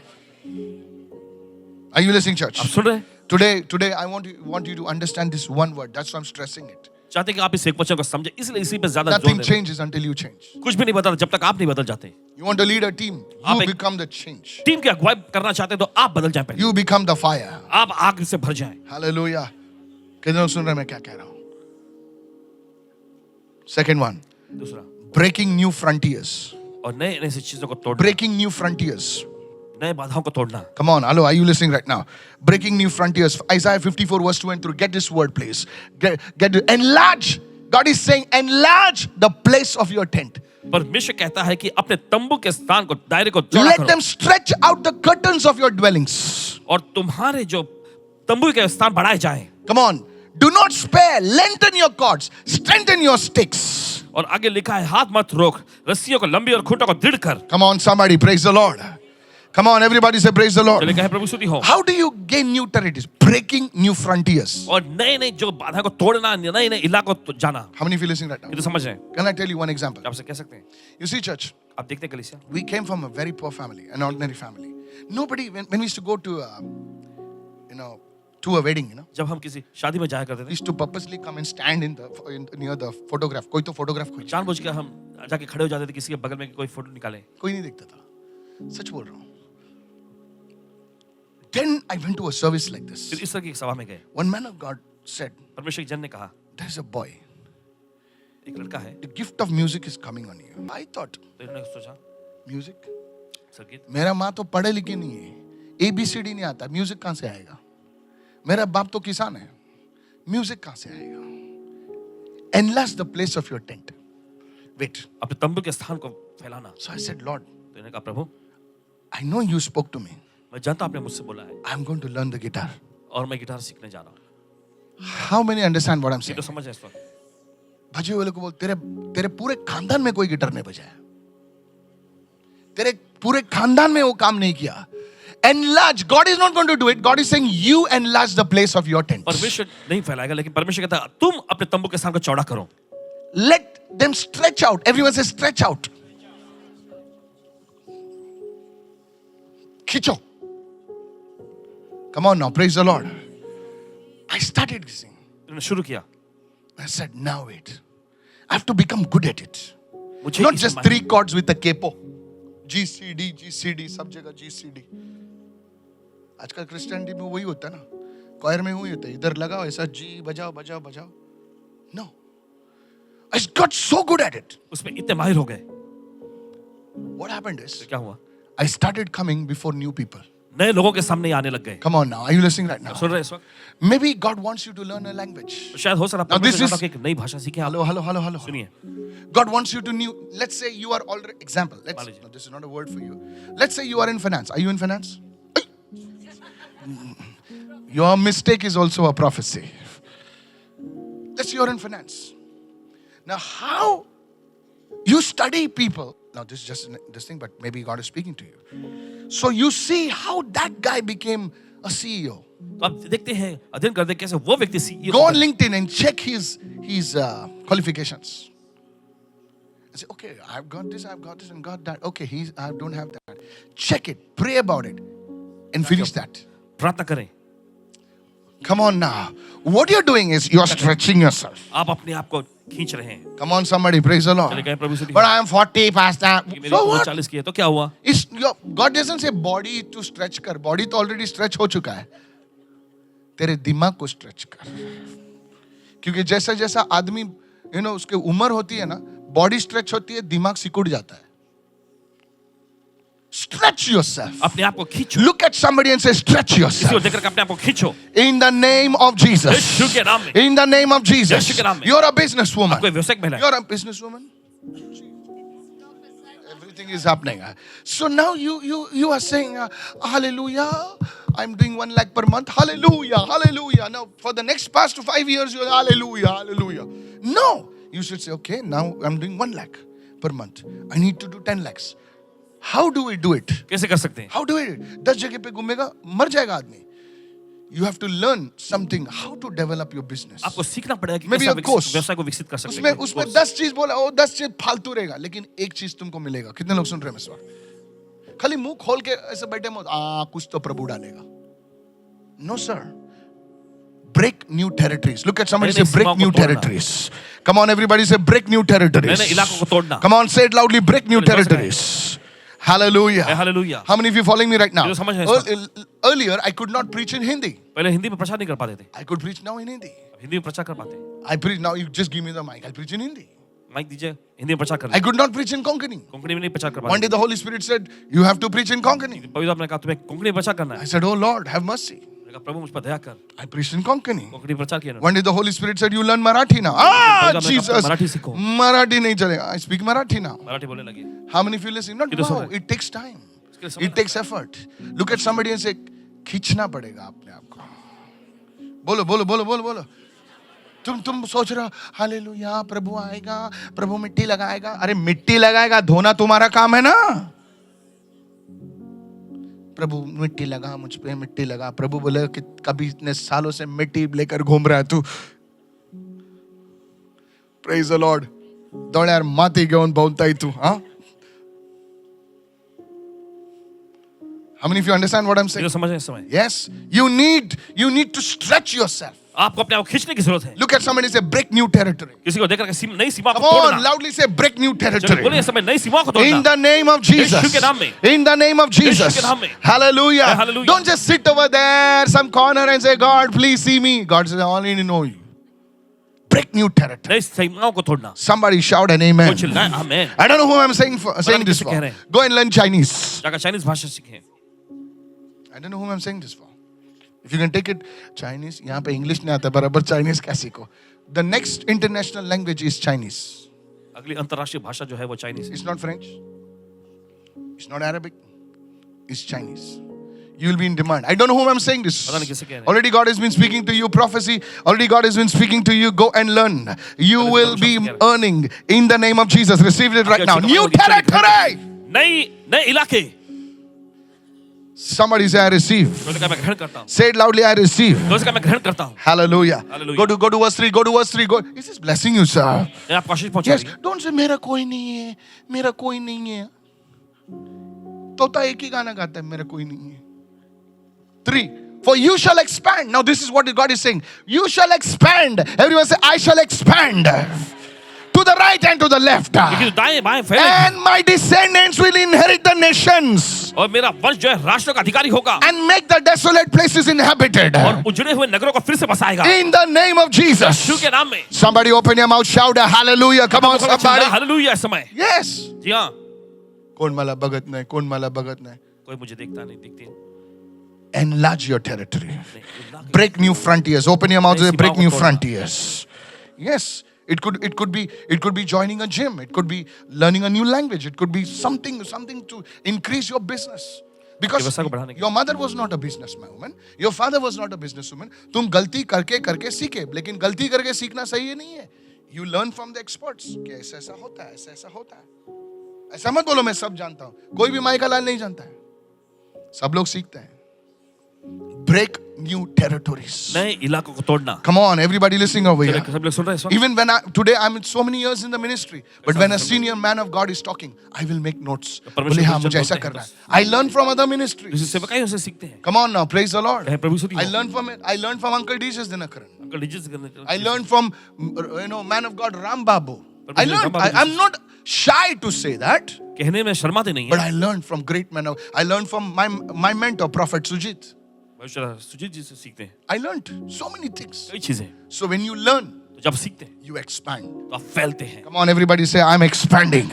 Are you listening, church? आप सुन रहे हैं? Today I want you to understand this one word. That's why I'm stressing it. चाहते कि आप इस एक वचन को समझें, इसलिए इसी पे ज्यादा जोर Nothing दें। changes until you change. कुछ भी नहीं बदलता जब तक आप नहीं बदल जाते। You want to lead a team? You become the change. Team की अगुवाई करना चाहते हैं तो आप बदल जाएं पहले। You become the fire. आप आग से भर जाएं। Hallelujah. कितने सुन रहे हैं मैं क्या कह रहा हूँ? Second one. दूसरा, Breaking new frontiers. और नए नए से चीजों को तोड़ना, Breaking new frontiers. नए बाधाओं को तोड़ना। Come on, hello, are you listening right now? Breaking new frontiers. Isaiah 54 verse 2 and 3. Get this word, please. Get enlarge God is saying, enlarge the place of your tent. परमेश्वर कहता है कि अपने तंबू के स्थान को, दायरे को चौड़ा Let करो them stretch out the curtains of your dwellings. और तुम्हारे जो तंबू के स्थान बढ़ाए जाएं। Come on. Do not spare. Lengthen your cords. Strengthen your sticks. और आगे लिखा है हाथ मत रोक, रस्सियों को लंबी और खूंटों को दृढ़ कर। Come on, somebody. Praise the Lord. Come on, everybody say praise the Lord. चलिए कहे प्रभु स्तुति हो। How do you gain new territories? Breaking new frontiers. और नए नए जो बाधा को तोड़ना, नए नए इलाकों को जाना। How many of you listening right now? ये तो समझ रहे हैं। Can I tell you one example? आपसे कह सकते हैं। You see, church, आप देखते हैं कलीसिया, we came from a very poor family, an ordinary family. Nobody, when we used to go to, to a wedding, जब हम किसी शादी में जाया करते we थे, used to purposely come and stand near the photograph. कोई तो photograph कोई जानबूझ के हम जाके खड़े हो जाते थे किसी के बगल में, कोई फोटो निकाले। कोई नहीं देखता था. सच बोल रहा हूँ. Then I went to a service like this. फिर इस तरह की एक सभा में गए। One man of God said, परमेश्वर के जन ने कहा, there is a boy. एक लड़का है। The gift of music is coming on you. I thought, तो इन्होंने सोचा, music? संगीत। मेरा माँ तो पढ़े लिखे नहीं है. ABCD नहीं आता. म्यूजिक कहाँ से आएगा? मेरा बाप तो किसान है. म्यूजिक कहाँ से आएगा? Enlarge the place of your tent. Wait. अपने तंबू के स्थान को फैलाना। So I said, Lord, तो इन्होंने कहा, प्रभु, I know you spoke to me. मैं जानता आपने मुझसे बोला है I'm going to learn the guitar. और मैं गिटार सीखने जा रहा हूँ। How many understand what I'm ये saying? तो समझ है इस वक्त। भजे वाले को बोल, तेरे पूरे खानदान में कोई गिटार नहीं बजाया. तेरे पूरे खानदान में वो काम नहीं किया. Enlarge. God is not going to do it. God is saying you enlarge the place of your tent. परमेश्वर नहीं फैलाएगा, लेकिन परमेश्वर कहता है तुम अपने तंबू के स्थान को चौड़ा करो। Let them stretch out. Everyone says stretch out. खींचो. Come on now, praise the Lord. I started singing. उन्होंने शुरू किया। I said, now wait. I have to become good at it. मुझे Not इस just मायने- 3 chords with a capo. G, C, D, G, C, D, सब जगह G, C, D. आजकल Christianity में वही होता है ना. क्वायर में वही होता है. इधर लगाओ ऐसा G बजाओ बजाओ बजाओ. No. I got so good at it. उसमें इतने माहिर हो गए। What happened is, तो क्या हुआ? I started coming before new people. नए लोगों के सामने आने लग गए। Come on now. Are you listening right now? सुन रहे हैं इस वक्त? Maybe God wants you to learn a language. तो शायद हो सकता Now है this परमेश्वर is- चाहता है कि एक नई भाषा सीखें आप। Hello. सुनिए, God wants you to new. Let's say you are already. Example. मान लीजिए। No, this is not a word for you. Let's say you are in finance. Are you in finance? Your mistake is also a prophecy. Let's say you're in finance. Now, how you study people. Now, this is just this thing, but maybe God is speaking to you. So you see how that guy became a CEO. तो आप देखते हैं, अध्ययन करते हैं कैसे वो व्यक्ति CEO Go on LinkedIn and check his qualifications. I say, okay, I've got this, and got that. Okay, I don't have that. Check it, pray about it, and finish that. प्रार्थना करें। Come on now. What you're doing is you're stretching yourself. आप अपने आप को खींच रहे हैं। Come on, somebody, praise the Lord. चलिए कहें प्रभु स्तुति हो। But I am 40 past that. कि मेरे So उम्र what? 40 की है तो क्या हुआ? God doesn't say body to stretch कर. Body तो already stretch हो चुका है. तेरे दिमाग को stretch कर. क्योंकि जैसा जैसा आदमी उसके उम्र होती है ना, बॉडी स्ट्रेच होती है, दिमाग सिकुड़ जाता है. Stretch yourself. अपने आप को खींचो। Look at somebody and say, stretch किसी को yourself. देखकर अपने आप को खींचो। In the name of Jesus. यीशु के नाम में। In the name of Yeshu Jesus. के नाम में। You're a businesswoman. कोई व्यवसायिक महिला है। You're a businesswoman. Everything is happening. So now you are saying, hallelujah, I'm doing 1 lakh per month. Hallelujah. Now for the next past 5 years, you're hallelujah. No. You should say, okay, now I'm doing 1 lakh per month. I need to do 10 lakhs. How do we do it? कैसे कर सकते हैं? How do we do it? 10 जगह पे घूमेगा, मर जाएगा आदमी. You have to learn something, how to develop your business. आपको सीखना पड़ेगा कि Maybe कैसे a course. व्यवसाय को विकसित कर सकते उसमें हैं। उसमें Course। 10 चीज बोला, वो 10 चीज फालतू रहेगा, लेकिन एक चीज तुमको मिलेगा. कितने लोग सुन रहे हैं इस वक्त? खाली मुंह खोल के ऐसे बैठे मत, कुछ तो प्रभु डालेगा. No sir. Break new territories. Look at somebody, say नहीं, break सीमाओं new को तोड़ना। territories. Come on everybody, say break new territories. नहीं, इलाकों को तोड़ना। Come on, say it loudly, break new चलिए, जोर से territories. Hallelujah. Hallelujah. How many of you following me right now? ये तो समझ रहे हैं Earlier I could not preach in Hindi. पहले हिंदी में प्रचार नहीं कर पाते थे। I could preach now in Hindi. अब हिंदी में प्रचार कर पाते हैं। I preach now, you just give me the mic, I'll preach in Hindi. Mike दीजिए, हिंदी में प्रचार कर। I could not preach in Konkani. Konkani में नहीं प्रचार कर One पाते। day the Holy Spirit said, you have to preach in Konkani. पवित्र आपने कहा तुम्हें कोंकणी में प्रचार करना I है। said, oh Lord, have mercy. कहा, प्रभु मुझ पर दया कर। I preached in Konkani. Konkani प्रचार किया ना। One day the Holy Spirit said, you learn Marathi now. Ah, मैंने कहा, Jesus. मराठी सीखो। Marathi nahi chalega. I speak Marathi now. Marathi बोलने लगी। How many of you listen? Not कितने wow. समय? It takes time. इसके लिए समय It takes effort. Look at somebody and say, खींचना पड़ेगा अपने आप को. बोलो बोलो बोलो बोलो बोलो. तुम सोच रहे हो हालेलुया प्रभु आएगा, प्रभु मिट्टी लगाएगा. अरे मिट्टी लगाएगा, धोना तुम्हारा काम है ना. प्रभु मिट्टी लगा मुझ पे, मिट्टी लगा. प्रभु बोले कि कभी इतने सालों से मिट्टी लेकर घूम रहा है तू. Praise the Lord. दौड्यावर माती घेऊन बोलताय तू. हाँ? How many of you understand what I'm saying? ये तो समझ रहे हैं समय। Yes, you need to stretch yourself. आपको अपने आप को खींचने की जरूरत है। Look at somebody and say break new territory. किसी को देखकर के नई सीमा को Come on, तोड़ना। loudly say break new चलो territory. बोलिए समय नई सीमा को तोड़ना। In the name of Jesus. यीशु के नाम में। In the name of Jesus. यीशु के नाम में। Hallelujah. Hallelujah. Don't just sit over there some corner and say God please see me. God says I only know you. Break new territory. नई सीमाओं को तोड़ना। Somebody shout an amen. वो चिल्लाए आमीन। I don't know who I'm saying this किसे for. कह रहे हैं। Go and learn Chinese. जाकर चाइनीज भाषा सीखें। I don't know whom I'm saying this for. If you can take it Chinese, यहाँ पे English नहीं आता बराबर Chinese क्या सीखो. The next international language is Chinese. अगली अंतर्राष्ट्रीय भाषा जो है वो चाइनीज है। It's not French. It's not Arabic. It's Chinese. You will be in demand. I don't know whom I'm saying this. पता नहीं किसे कह रहे हैं। Already God has been speaking to you prophecy. Already God has been speaking to you. Go and learn. You will be earning in the name of Jesus. Receive it right now. New territory. नए इलाके। Somebody say I receive. तो उसका मैं ग्रहण करता हूँ। Say it loudly. I receive. तो उसका मैं ग्रहण करता हूँ। Hallelujah. Hallelujah. Go to verse 3. Go to verse 3. Go. Is this blessing you, sir? ये आप कोशिश पहुंचा Yes. रही हैं। Don't say मेरा कोई नहीं है. मेरा कोई नहीं है. तोता एक ही गाना गाता है मेरा कोई नहीं है. 3. For you shall expand. Now this is what God is saying. You shall expand. Everyone say I shall expand. To the right and to the left. लेकिन दाएं बाएं फैले And my descendants will inherit the nations. और मेरा वंश जो है राष्ट्रों का अधिकारी होगा And make the desolate places inhabited. और उजड़े हुए नगरों को फिर से बसाएगा In the name of Jesus. यीशु के नाम में। Somebody open your mouth, shout a hallelujah. Come on, somebody. Hallelujah इस समय। Yes. जी हाँ। कोण मला बघत नाही, कोण मला बघत नाही. कोई मुझे देखता नहीं दिखती। Enlarge your territory. Break new frontiers. Open your mouth and say, break new frontiers. Yes. It could be joining a gym. It could be learning a new language. It could be something to increase your business. Because your mother was not a businesswoman. Your father was not a businesswoman. तुम गलती करके सीखे, लेकिन गलती करके सीखना सही नहीं है. You learn from the experts. कि ऐसा होता है, ऐसा होता है. ऐसा मत बोलो मैं सब जानता हूँ. कोई भी माई का लाल नहीं जानता है. सब लोग सीखते हैं. Break new territories. नए इलाकों को तोड़ना। Come on, everybody listening over here. सब लोग सुन रहे हैं इस वक्त? Even when today I'm so many years in the ministry, but when a senior man of God is talking, I will make notes. बोले हाँ मुझे ऐसा करना है. I learn from other ministries. दूसरे सेवकाई उनसे सीखते हैं। Come on now, praise the Lord. कहे प्रभु स्तुति हो। I learned from Uncle Jesus Dinakaran. Uncle digit करने। I learned from man of God Ram Babu. I'm not shy to say that, कहने में शर्माते नहीं but हैं। I learned from great men. I learned from my mentor, Prophet Sujit. Sujit जी से सीखते हैं। I learned so many things. कई चीजें। So when you learn, तो जब सीखते हैं you expand. तो आप फैलते हैं। Come on, everybody say, I'm expanding.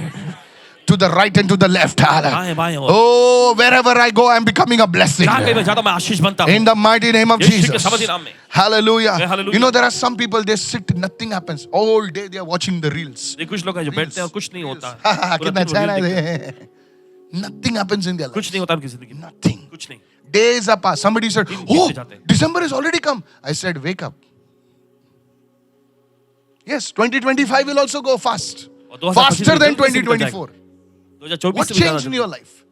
To the right and to the left. बाएं बाएं और Oh, wherever I go, I'm becoming a blessing. जहाँ कहीं मैं जाता हूँ मैं आशीष बनता हूँ। In the mighty name of यीशु के Jesus. समर्थी नाम में। Hallelujah. Hallelujah. You know, there are some people, they sit, nothing happens. All day they are watching the reels. ये कुछ लोग हैं जो बैठते हैं और कुछ नहीं होता है। पूरा कितना दिन अच्छा वो है reel देखते हैं। Nothing happens in their life. कुछ नहीं होता उनकी जिंदगी में। Nothing. कुछ नहीं। Days are past. Somebody said, दिन oh, बीतते जाते हैं। December has already come. I said, wake up. Yes, 2025 will also go fast. और 2025 Faster than जल्दी से निकल जाएगा। 2024. 2024 What से भी ज्यादा changed in your life?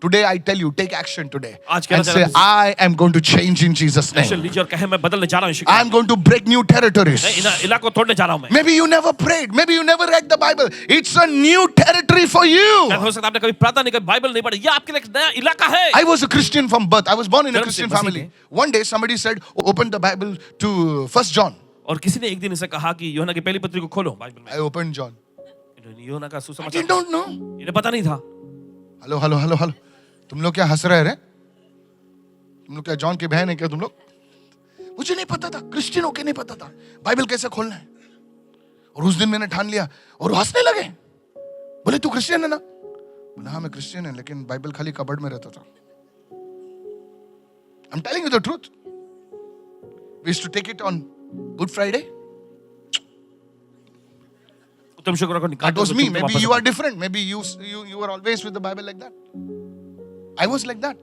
Today I tell you, take action today. आज कहना And say, चाहता हूं I am going to change in Jesus' action name. लीजिए और कहे मैं बदलने जा रहा हूँ यीशु के I नाम am में। going to break new territories. मैं इन इलाकों को तोड़ने जा रहा हूँ मैं। Maybe you never prayed. Maybe you never read the Bible. It's a new territory for you. हो सकता है आपने कभी प्रार्थना नहीं कभी बाइबल नहीं पढ़ी ये आपके लिए एक नया इलाका है। I was a Christian from birth. I was born in a जन्म से Christian मसीह family. में। One day somebody said, open the Bible to 1 John. और किसी ने एक दिन इसे कहा कि यूहन्ना की पहली पत्री को खोलो बाइबल में। I opened John. यूहन्ना का I सुसमाचार don't know. इन्हें पता नहीं था। हेलो तुम लोग क्या हंस रहे हैं? तुम लोग क्या जॉन की बहन है क्या तुम लोग? मुझे नहीं पता था, क्रिश्चियन होके नहीं पता था बाइबल कैसे खोलना है। और उस दिन मैंने ठान लिया और हंसने लगे। बोले तू क्रिश्चियन है ना? बोला हाँ मैं क्रिश्चियन है, लेकिन बाइबल खाली कबर्ड में रहता था। I'm telling you the truth. We used to take it on Good Friday. उत्तम शुक्रवार को निकाल That was me. Maybe you are different. Maybe you were always with the Bible like that. I was like that.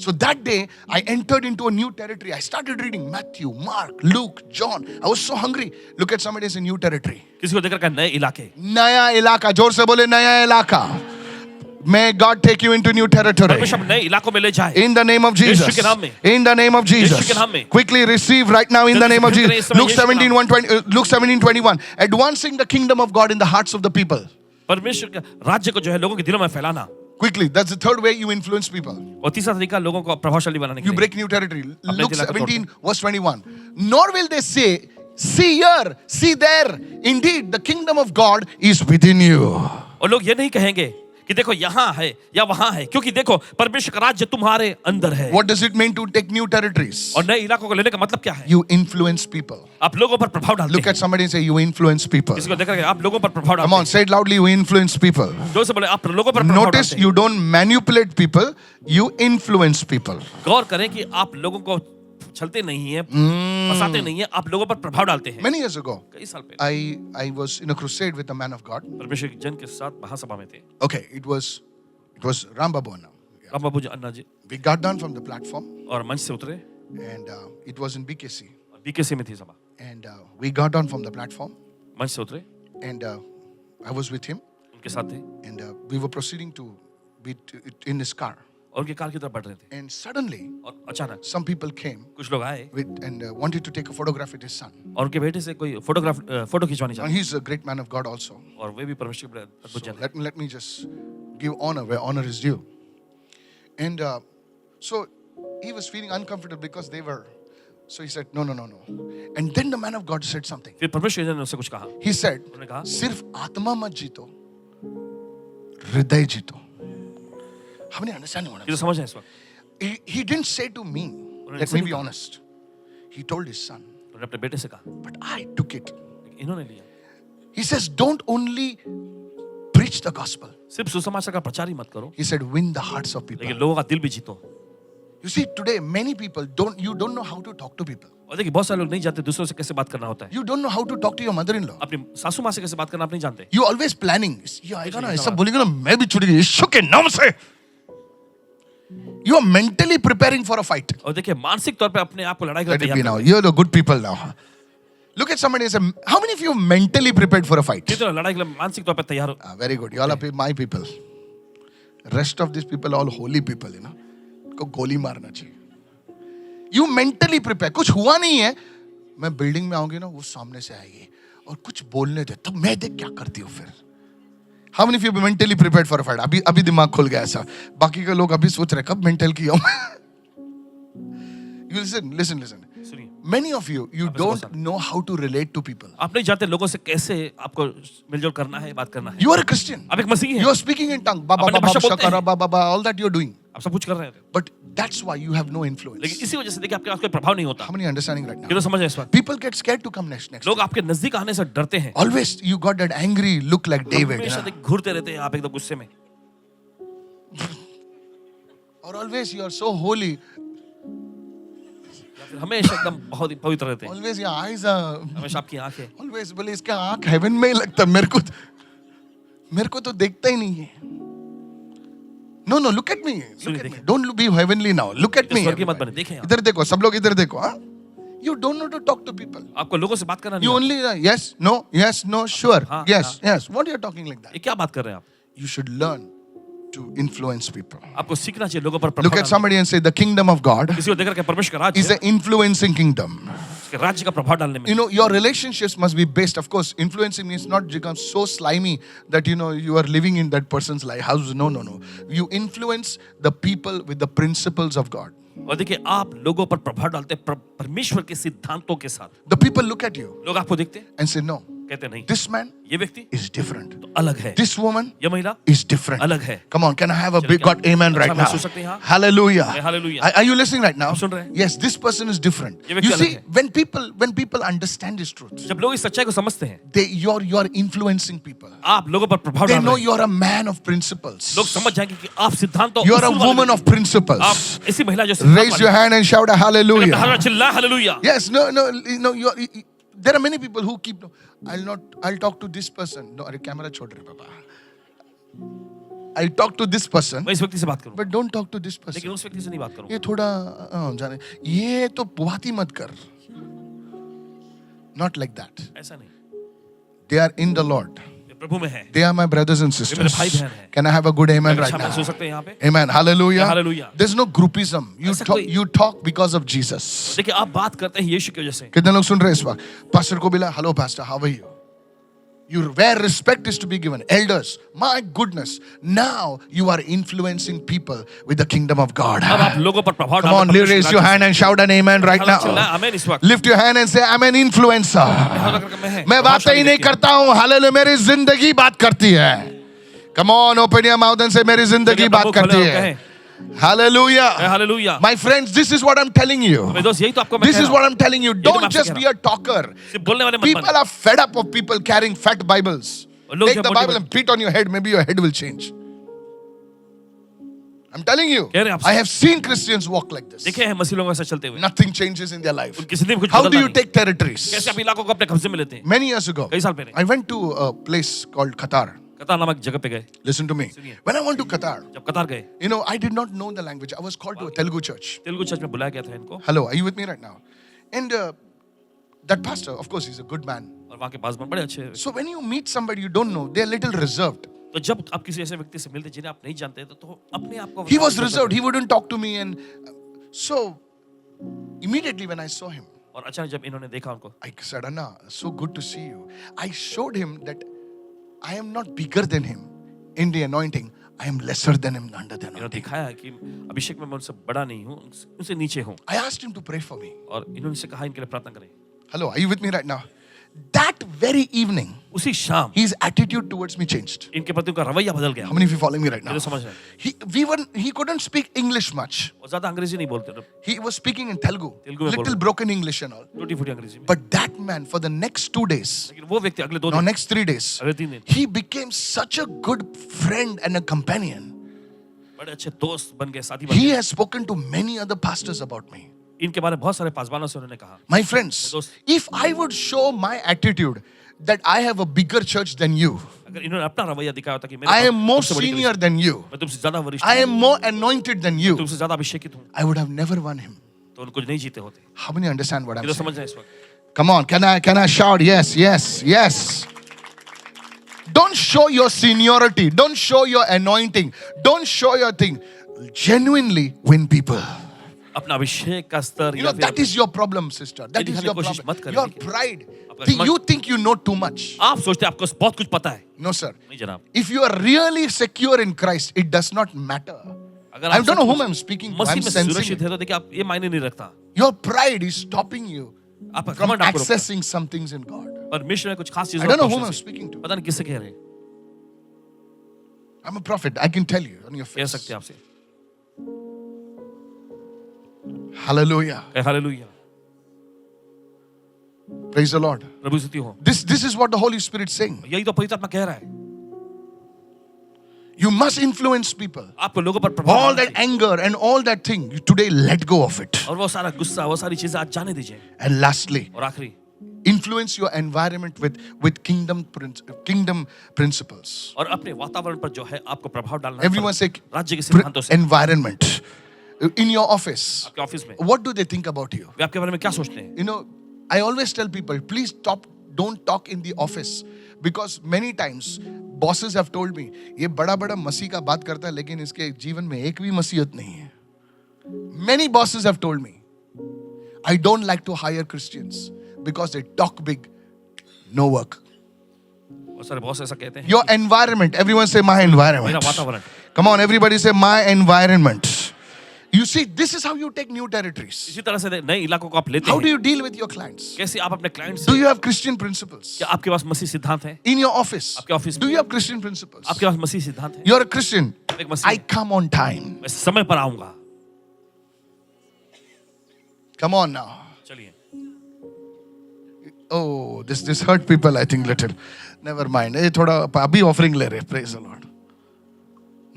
So that day, I entered into a new territory. I started reading Matthew, Mark, Luke, John. I was so hungry. Look at somebody in new territory. किसी को देखकर कहा नए इलाके नया इलाका, जोर से बोले नया इलाका. May God take you into new territory. परमेश्वर नए इलाकों में ले जाए In the name of Jesus. यीशु के नाम में. In the name of Jesus. यीशु के नाम में. Quickly receive right now in the name of जल्दी से Jesus. ग्रहण करें Luke इस समय यीशु के 17:21. Luke 17:21. Advancing the kingdom of God in the hearts of the people. परमेश्वर के राज्य को जो है लोगों के दिलों में फैलाना. Quickly. That's the third way you influence people. और तीसरा तरीका लोगों को प्रभावशाली बनाने के You लिए. break new territory. अपने Luke दिल को 17 verse 21. Nor will they say, see here, see there. Indeed, the kingdom of God is within you. और लोग ये नहीं कहेंगे कि देखो यहाँ है या वहाँ है, क्योंकि देखो परमेश्वर का राज्य तुम्हारे अंदर है. What does it mean to take new territories? और नए इलाकों को लेने का मतलब क्या है? You influence people. आप लोगों पर प्रभाव डालते Look हैं. at somebody and say, you influence people. किसी को देखकर आप लोगों पर प्रभाव Come डालते on, say it loudly, you influence people. हैं. जोर से बोले आप लोगों पर प्रभाव Notice डालते हैं. you don't manipulate people, you influence people. गौर करें कि आप लोगों को छलते नहीं है, फंसाते नहीं है, आप लोगों पर प्रभाव डालते हैं. Many years ago, कई साल पहले I was in a crusade with a man of God. परमेश्वर के जन के साथ महासभा में थे. Okay, it was Rambabu now. Ram Babu ji Anna ji We got down from the platform और मंच से उतरे and it was in BKC. और बीकेसी में थी सभा. And we got down from the platform मंच से उतरे, and I was with him उनके साथ थे and we were proceeding to be in his car. और उनके कार की तरफ बढ़ रहे थे. And suddenly, और अचानक some people came कुछ लोग आए and wanted to take a photograph with his son. और उनके बेटे से कोई फोटो खिंचवानी And चाहते. he's a great man of God also. और वे भी परमेश्वर के अद्भुत So जन हैं. let me just give honor where honor is due. And so he was feeling uncomfortable because they were. So he said, no. And then the man of God said something. फिर परमेश्वर ने उससे कुछ कहा. He said, उन्होंने कहा सिर्फ आत्मा मत जीतो, हृदय जीतो. How many understand what ये I'm तो समझ है इस वक्त. saying? He didn't say to me, let me be honest. He told his son, उन्होंने अपने बेटे से कहा, but I took it. लेकिन इन्होंने लिया. He says, don't only preach the gospel. सिर्फ सुसमाचार का प्रचार ही मत करो, He said, win the hearts of people. लेकिन लोगों का दिल भी जीतो. You see, today many people don't know how to talk to people. और देखिए बहुत सारे लोग नहीं जानते दूसरों से कैसे बात करना होता है. You don't know how to talk to your mother-in-law. अपनी सासू माँ से कैसे बात करना आप नहीं जानते. You always planning. ये आएगा ना, ऐसा बोलेगा ना, मैं भी छुड़ेगी यीशु के नाम से. You are mentally preparing for a fight. और देखिए मानसिक तौर पे अपने आप को लड़ाई के Let लिए it be तैयार now. करें. You're the good people now. Look at somebody and say, how many of you are mentally prepared for a fight? कितने लड़ाई के लिए मानसिक तौर पे तैयार हो. Very good. You all are my people. Rest of these people are all holy people, you know. को गोली मारना चाहिए. You mentally prepare. कुछ हुआ नहीं है. मैं बिल्डिंग में आऊंगी ना, वो सामने से आएगी और कुछ बोलने दे, तो मैं देख क्या करती हूँ फिर. How many of you are mentally prepared for a fight? अभी दिमाग खुल गया ऐसा. बाकी के लोग अभी सोच रहे कब मेंटल किया हूँ. You listen. सुनिए, Many of you don't know how to relate to people. आप नहीं जानते लोगों से कैसे आपको मिलजुल करना है, बात करना है. You are a Christian. आप एक मसीही हैं. You are speaking in tongue. Ba, ba, अपने ba, ba, भाषा बोलते shakara, हैं. ba, ba, ba, all that you're doing. आप सब कुछ कर रहे हैं, But that's why you have no influence. लेकिन इसी वजह से देखिए आपके पास कोई प्रभाव नहीं होता. How many are understanding right now? ये तो समझ है इस बात. People get scared to come next. लोग आपके नजदीक आने से डरते हैं. Always you got that angry look like David. हमेशा You know? घूरते रहते हैं आप एकदम गुस्से में. Or always you are so holy. फिर हमेशा एकदम बहुत ही पवित्र रहते हैं. Always your eyes are. हमेशा आपकी आंखें. Always बोले इसका आँख heaven में ही लगता है. मेरे को तो देखता ही नहीं है. No, look at me. Look at me. Don't be heavenly now. Look at me. स्वर्गीय मत बने, देखें आप. इधर देखो, सब लोग इधर देखो. हाँ? You don't know to talk to people. आपको लोगों से बात करना You नहीं आता. only yes, no, sure, हाँ, yes. What are you talking like that? ये क्या बात कर रहे हैं आप? You should learn to influence people. आपको सीखना चाहिए लोगों पर Look प्रभाव at डालना. somebody and say, the kingdom of God किसी को देखकर के परमेश्वर का is राज्य, an influencing kingdom. उसके राज्य का प्रभाव डालने में. You know, your relationships must be based. Of course, influencing means not become so slimy that you are living in that person's life house. No. You influence the people with the principles of God. और देखिए आप लोगों पर प्रभाव डालते हैं परमेश्वर के सिद्धांतों के साथ. The people look at you लोग आपको देखते हैं and say, no, कहते नहीं, This man ये व्यक्ति is different. तो अलग है, This woman ये महिला is different. अलग है. Come on, can I have a चलिए, big क्या- God amen अच्छा right now? महसूस सकते हैं यहाँ? Hallelujah. Hallelujah. Are you listening right now? आप सुन रहे हैं? Yes, this person is different. ये व्यक्ति You अलग see, है. when people understand this truth, जब लोग इस सच्चाई को समझते हैं, you're influencing people. आप लोगों पर प्रभाव They डाल know रहे हैं. you're a man of principles. लोग समझ जाएंगे कि आप सिद्धांतों You're a उसूल वाले woman व्यक्ति of principles. हैं. आप ऐसी महिला जो सिद्धांत Raise वाली your हैं. hand and shout a hallelujah. हल्ला चिल्ला hallelujah. Yes, no, there are many people who keep, no, I'll talk to this person. No, अरे camera छोड़ रहे पापा. I'll talk to this person, मैं इस व्यक्ति से बात करूं, but don't talk to this person. लेकिन उस व्यक्ति से नहीं बात करूं. ये थोड़ा जाने, ये तो बात ही मत कर. Not like that. ऐसा नहीं. They are in the Lord. ये प्रभु में है. They are my brothers and मेरे sisters. भाई बहन हैं. Can I have a good amen right अच्छा महसूस now? सकते हैं यहाँ पे. Amen. Hallelujah. Hallelujah. There's no groupism. ऐसा कोई- You talk because of Jesus. देखिए आप बात करते हैं यीशु की वजह से. कितने लोग सुन रहे हैं इस वक्त? पास्टर को मिला, hello pastor, how are you? Where respect is to be given. Elders, my goodness, now you are influencing people with the kingdom of God. अब आप लोगों पर प्रभाव Come on, डालते हैं. raise your hand and shout an amen right हल्ला चिल्ला, now. आमीन इस वक्त. Lift your hand and say, I'm an influencer. मैं बातें ही नहीं करता हूँ, हालेलुया, मेरी जिंदगी बात करती है. Come on, open your mouth and say, मेरी जिंदगी बात करती है. Hallelujah. Hallelujah. My friends, this is what I'm telling you. मेरे दोस्त यही तो आपको मैं This कह is रहा what हूं. I'm telling you. तो मैं Don't आपसे just कह be रहा a talker. सिर्फ बोलने वाले मत People बनो. are fed up of people carrying fat Bibles. और लोग Take जब the मोटी- Bible and beat on your head, maybe your head will change. I'm telling you, कह रहे हैं आपसे. I have seen Christians walk like this. देखे हैं मसीह लोगों ऐसा चलते हुए. Nothing changes in their life. उनकी जिंदगी में कुछ How do बदलता you नहीं. take territories? कैसे आप इलाकों को अपने कब्जे में लेते हैं. Many years ago, कई साल पहले I went to a place called Qatar. कतार नामक जगह पे गए. Listen to me. सुनिए. When I went to Qatar, जब कतार गए, you know, I did not know the language. I was called to a Telugu church. Telugu church में बुलाया गया था इनको. Hello, are you with me right now? And that pastor, of course, he's a good man. और वहाँ के पासवान बड़े अच्छे. So when you meet somebody you don't know, they're a little reserved. तो जब आप किसी ऐसे व्यक्ति से मिलते जिन्हें आप नहीं जानते तो अपने आप को He was reserved. He wouldn't talk to me. And so immediately when I saw him, और अचानक जब इन्होंने देखा उनको, I said, Anna, so good to see you. I showed him that I am not bigger than him in the anointing. I am lesser than him under the इन्होंने anointing. दिखाया कि अभिषेक में मैं उनसे बड़ा नहीं हूँ, उनसे नीचे हूँ. I asked him to pray for me. और इन्होंने से कहा इनके लिए प्रार्थना करें. Hello, are you with me right now? That very evening, उसी शाम his attitude towards me changed. इनके प्रति उनका रवैया बदल गया. How many of you following me right now? मुझे समझ रहे हैं. He couldn't speak English much. और ज्यादा अंग्रेजी नहीं बोलते. He was speaking in Telugu, Telugu में बोल little रहे. broken English and all. टूटी फूटी अंग्रेजी में. But that man, for the next 2 days, लेकिन वो व्यक्ति अगले 2 no, दिन, next 3 days, अगले 3 दिन he became such a good friend and a companion. बड़े अच्छे दोस्त बन गए, साथी बन He गए. has spoken to many other pastors about me. इनके बारे में बहुत सारे पासवानों से उन्होंने कहा. My friends, दोस्त. if I would show my attitude that I have a bigger church than you, अगर इन्होंने अपना रवैया दिखाया होता कि I am more तुमसे बड़ी senior than you, मैं तुमसे ज्यादा वरिष्ठ I हूँ, am more anointed than you, तुमसे ज्यादा अभिषेकित हूँ, I would have never won him. तो उनको नहीं जीते होते. How many understand what ये I'm तो saying? समझ रहे हैं इस वक्त. Come on, can I shout yes, yes, yes? Don't show your seniority. Don't show your anointing. Don't show your thing. Genuinely win people. अपना अभिषेक का स्तर You या know, that फिर is your problem, sister. That is दिखाने your की कोशिश मत problem. करें, Your देखिए. pride. आपका You think you know too much. आप सोचते हैं आपको बहुत कुछ पता है. No, sir. नहीं जनाब. If you are really secure in Christ, it does not matter. अगर I आप don't know सब whom कुछ I'm speaking to. Masih I'm में sensing सुरक्षित it. है तो देखिए आप ये मायने नहीं रखता. Your pride is stopping you आप from घमंड आपको रोकता है. accessing some things in God. परमेश्वर में कुछ खास चीजें I don't know आपको whom I'm पहुंचने से- speaking to. पता नहीं किससे कह रहे हैं. I'm a prophet. I can tell you on your कह face. सकते हैं आपसे. Hallelujah. Hallelujah. Praise the Lord. प्रभु स्तुति हो. This is what the Holy Spirit is saying. यही तो पवित्र आत्मा कह रहा है. You must influence people. आपको लोगों पर प्रभाव All डालना that चाहिए. anger and all that thing, you today let go of it. और वो सारा गुस्सा, वो सारी चीजें आज जाने दीजिए. And lastly, और आखिरी, influence your environment with kingdom principles. और अपने वातावरण पर जो है आपको प्रभाव डालना है. Everyone say राज्य के सिद्धांतों से. environment. In your office, आपके ऑफिस में what do they think about you? वे आपके बारे में क्या सोचते हैं? You know, I always tell people, please don't talk in the office. Because many times, bosses have told me, ये बड़ा बड़ा मसीह का बात करता है लेकिन इसके जीवन में एक भी मसीहत नहीं है. Many bosses have told me, I don't like to hire Christians because they talk big, no work. बहुत सारे बॉस ऐसा कहते हैं. Your environment, everyone say my environment. मेरा वातावरण. Come on, everybody say my environment. You see, this is how you take new territories. इसी तरह से नए इलाकों को आप लेते How do हैं। you deal with your clients? कैसे आप अपने क्लाइंट Do से, you have Christian principles? क्या आपके पास मसीह सिद्धांत है? In your office, आपके ऑफिस do में you have Christian principles? आपके पास मसीह सिद्धांत है? You're a Christian. एक मसीह I come on time. मैं समय पर आऊंगा। Come on now. चलिए, Oh, this hurt people, I think, little. Never mind. ये थोड़ा अभी offering ले रहे. Praise the Lord.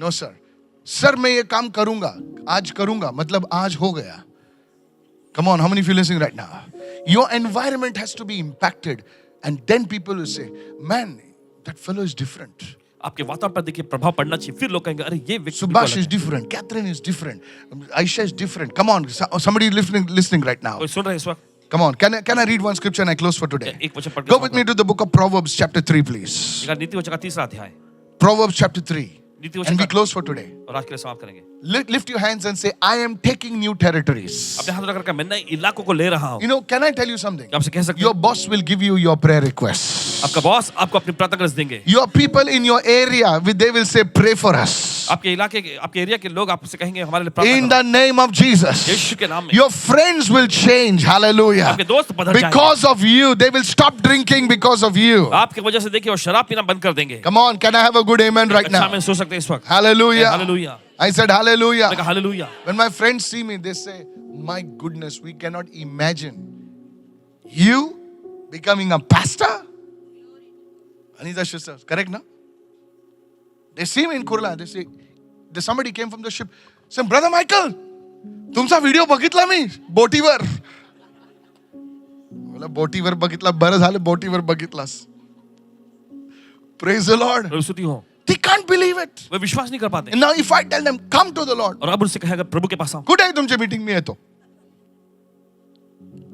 No, sir. Sir, मैं ये काम करूंगा. आज करूंगा. मतलब आज हो गया. Come on, how many of you listening right now? Your environment has to be impacted. And then people will say, man, that fellow is different. आपके वातावरण पर देखिए प्रभाव पड़ना चाहिए, फिर लोग कहेंगे अरे ये व्यक्ति बिल्कुल Subhash अलग is है। different. Catherine is different. Aisha is different. Come on, somebody listening right now. कोई सुन रहे हैं इस वक्त? Come on, can I read one scripture and I close for today? एक वचन पढ़ के Go with समाप्त me to the book of Proverbs chapter 3, please. करें। नीति वचन का 3रा अध्याय, Proverbs chapter 3. नीति वचन And we का, close for today. और आज के लिए समाप्त करेंगे। Lift your hands and say, I am taking new territories. अपने हाथ रखकर मैं नए इलाकों को ले रहा हूँ। You know, can I tell you something? आपसे कह सकते Your हैं, boss will give you your prayer requests. आपका बॉस आपको अपनी प्रार्थना देंगे। Your people in your area, they will say, pray for us. आपके इलाके के, आपके एरिया के लोग आपसे कहेंगे हमारे लिए प्रार्थना In करो। the name of Jesus. यीशु के नाम में Your friends will change. Hallelujah. आपके दोस्त बदल जाएंगे। Because of you. They will stop drinking because of you. आपकी वजह से देखिए वो शराब पीना बंद कर देंगे। Come on, can I have a good amen right अच्छा now? में सो सकते हैं इस वक्त। Hallelujah. Hallelujah. I said hallelujah. मैंने कहा hallelujah. When my friends see me, they say, my goodness, we cannot imagine you becoming a pastor. Anita sister, correct now? They see me in Kurla. They say, somebody came from the ship. Say, Brother Michael, तुमचा video बघितला मी बोटीवर. बोला बोटीवर बघितला, बरं झालं बोटीवर बघितलास. Praise the Lord. प्रभु स्तुति हो। They can't believe it. वे विश्वास नहीं कर पाते। And now if I tell them, come to the Lord. और अब उनसे कहेगा प्रभु के पास आओ। कुठे आहे तुमच्या मीटिंग में येतो.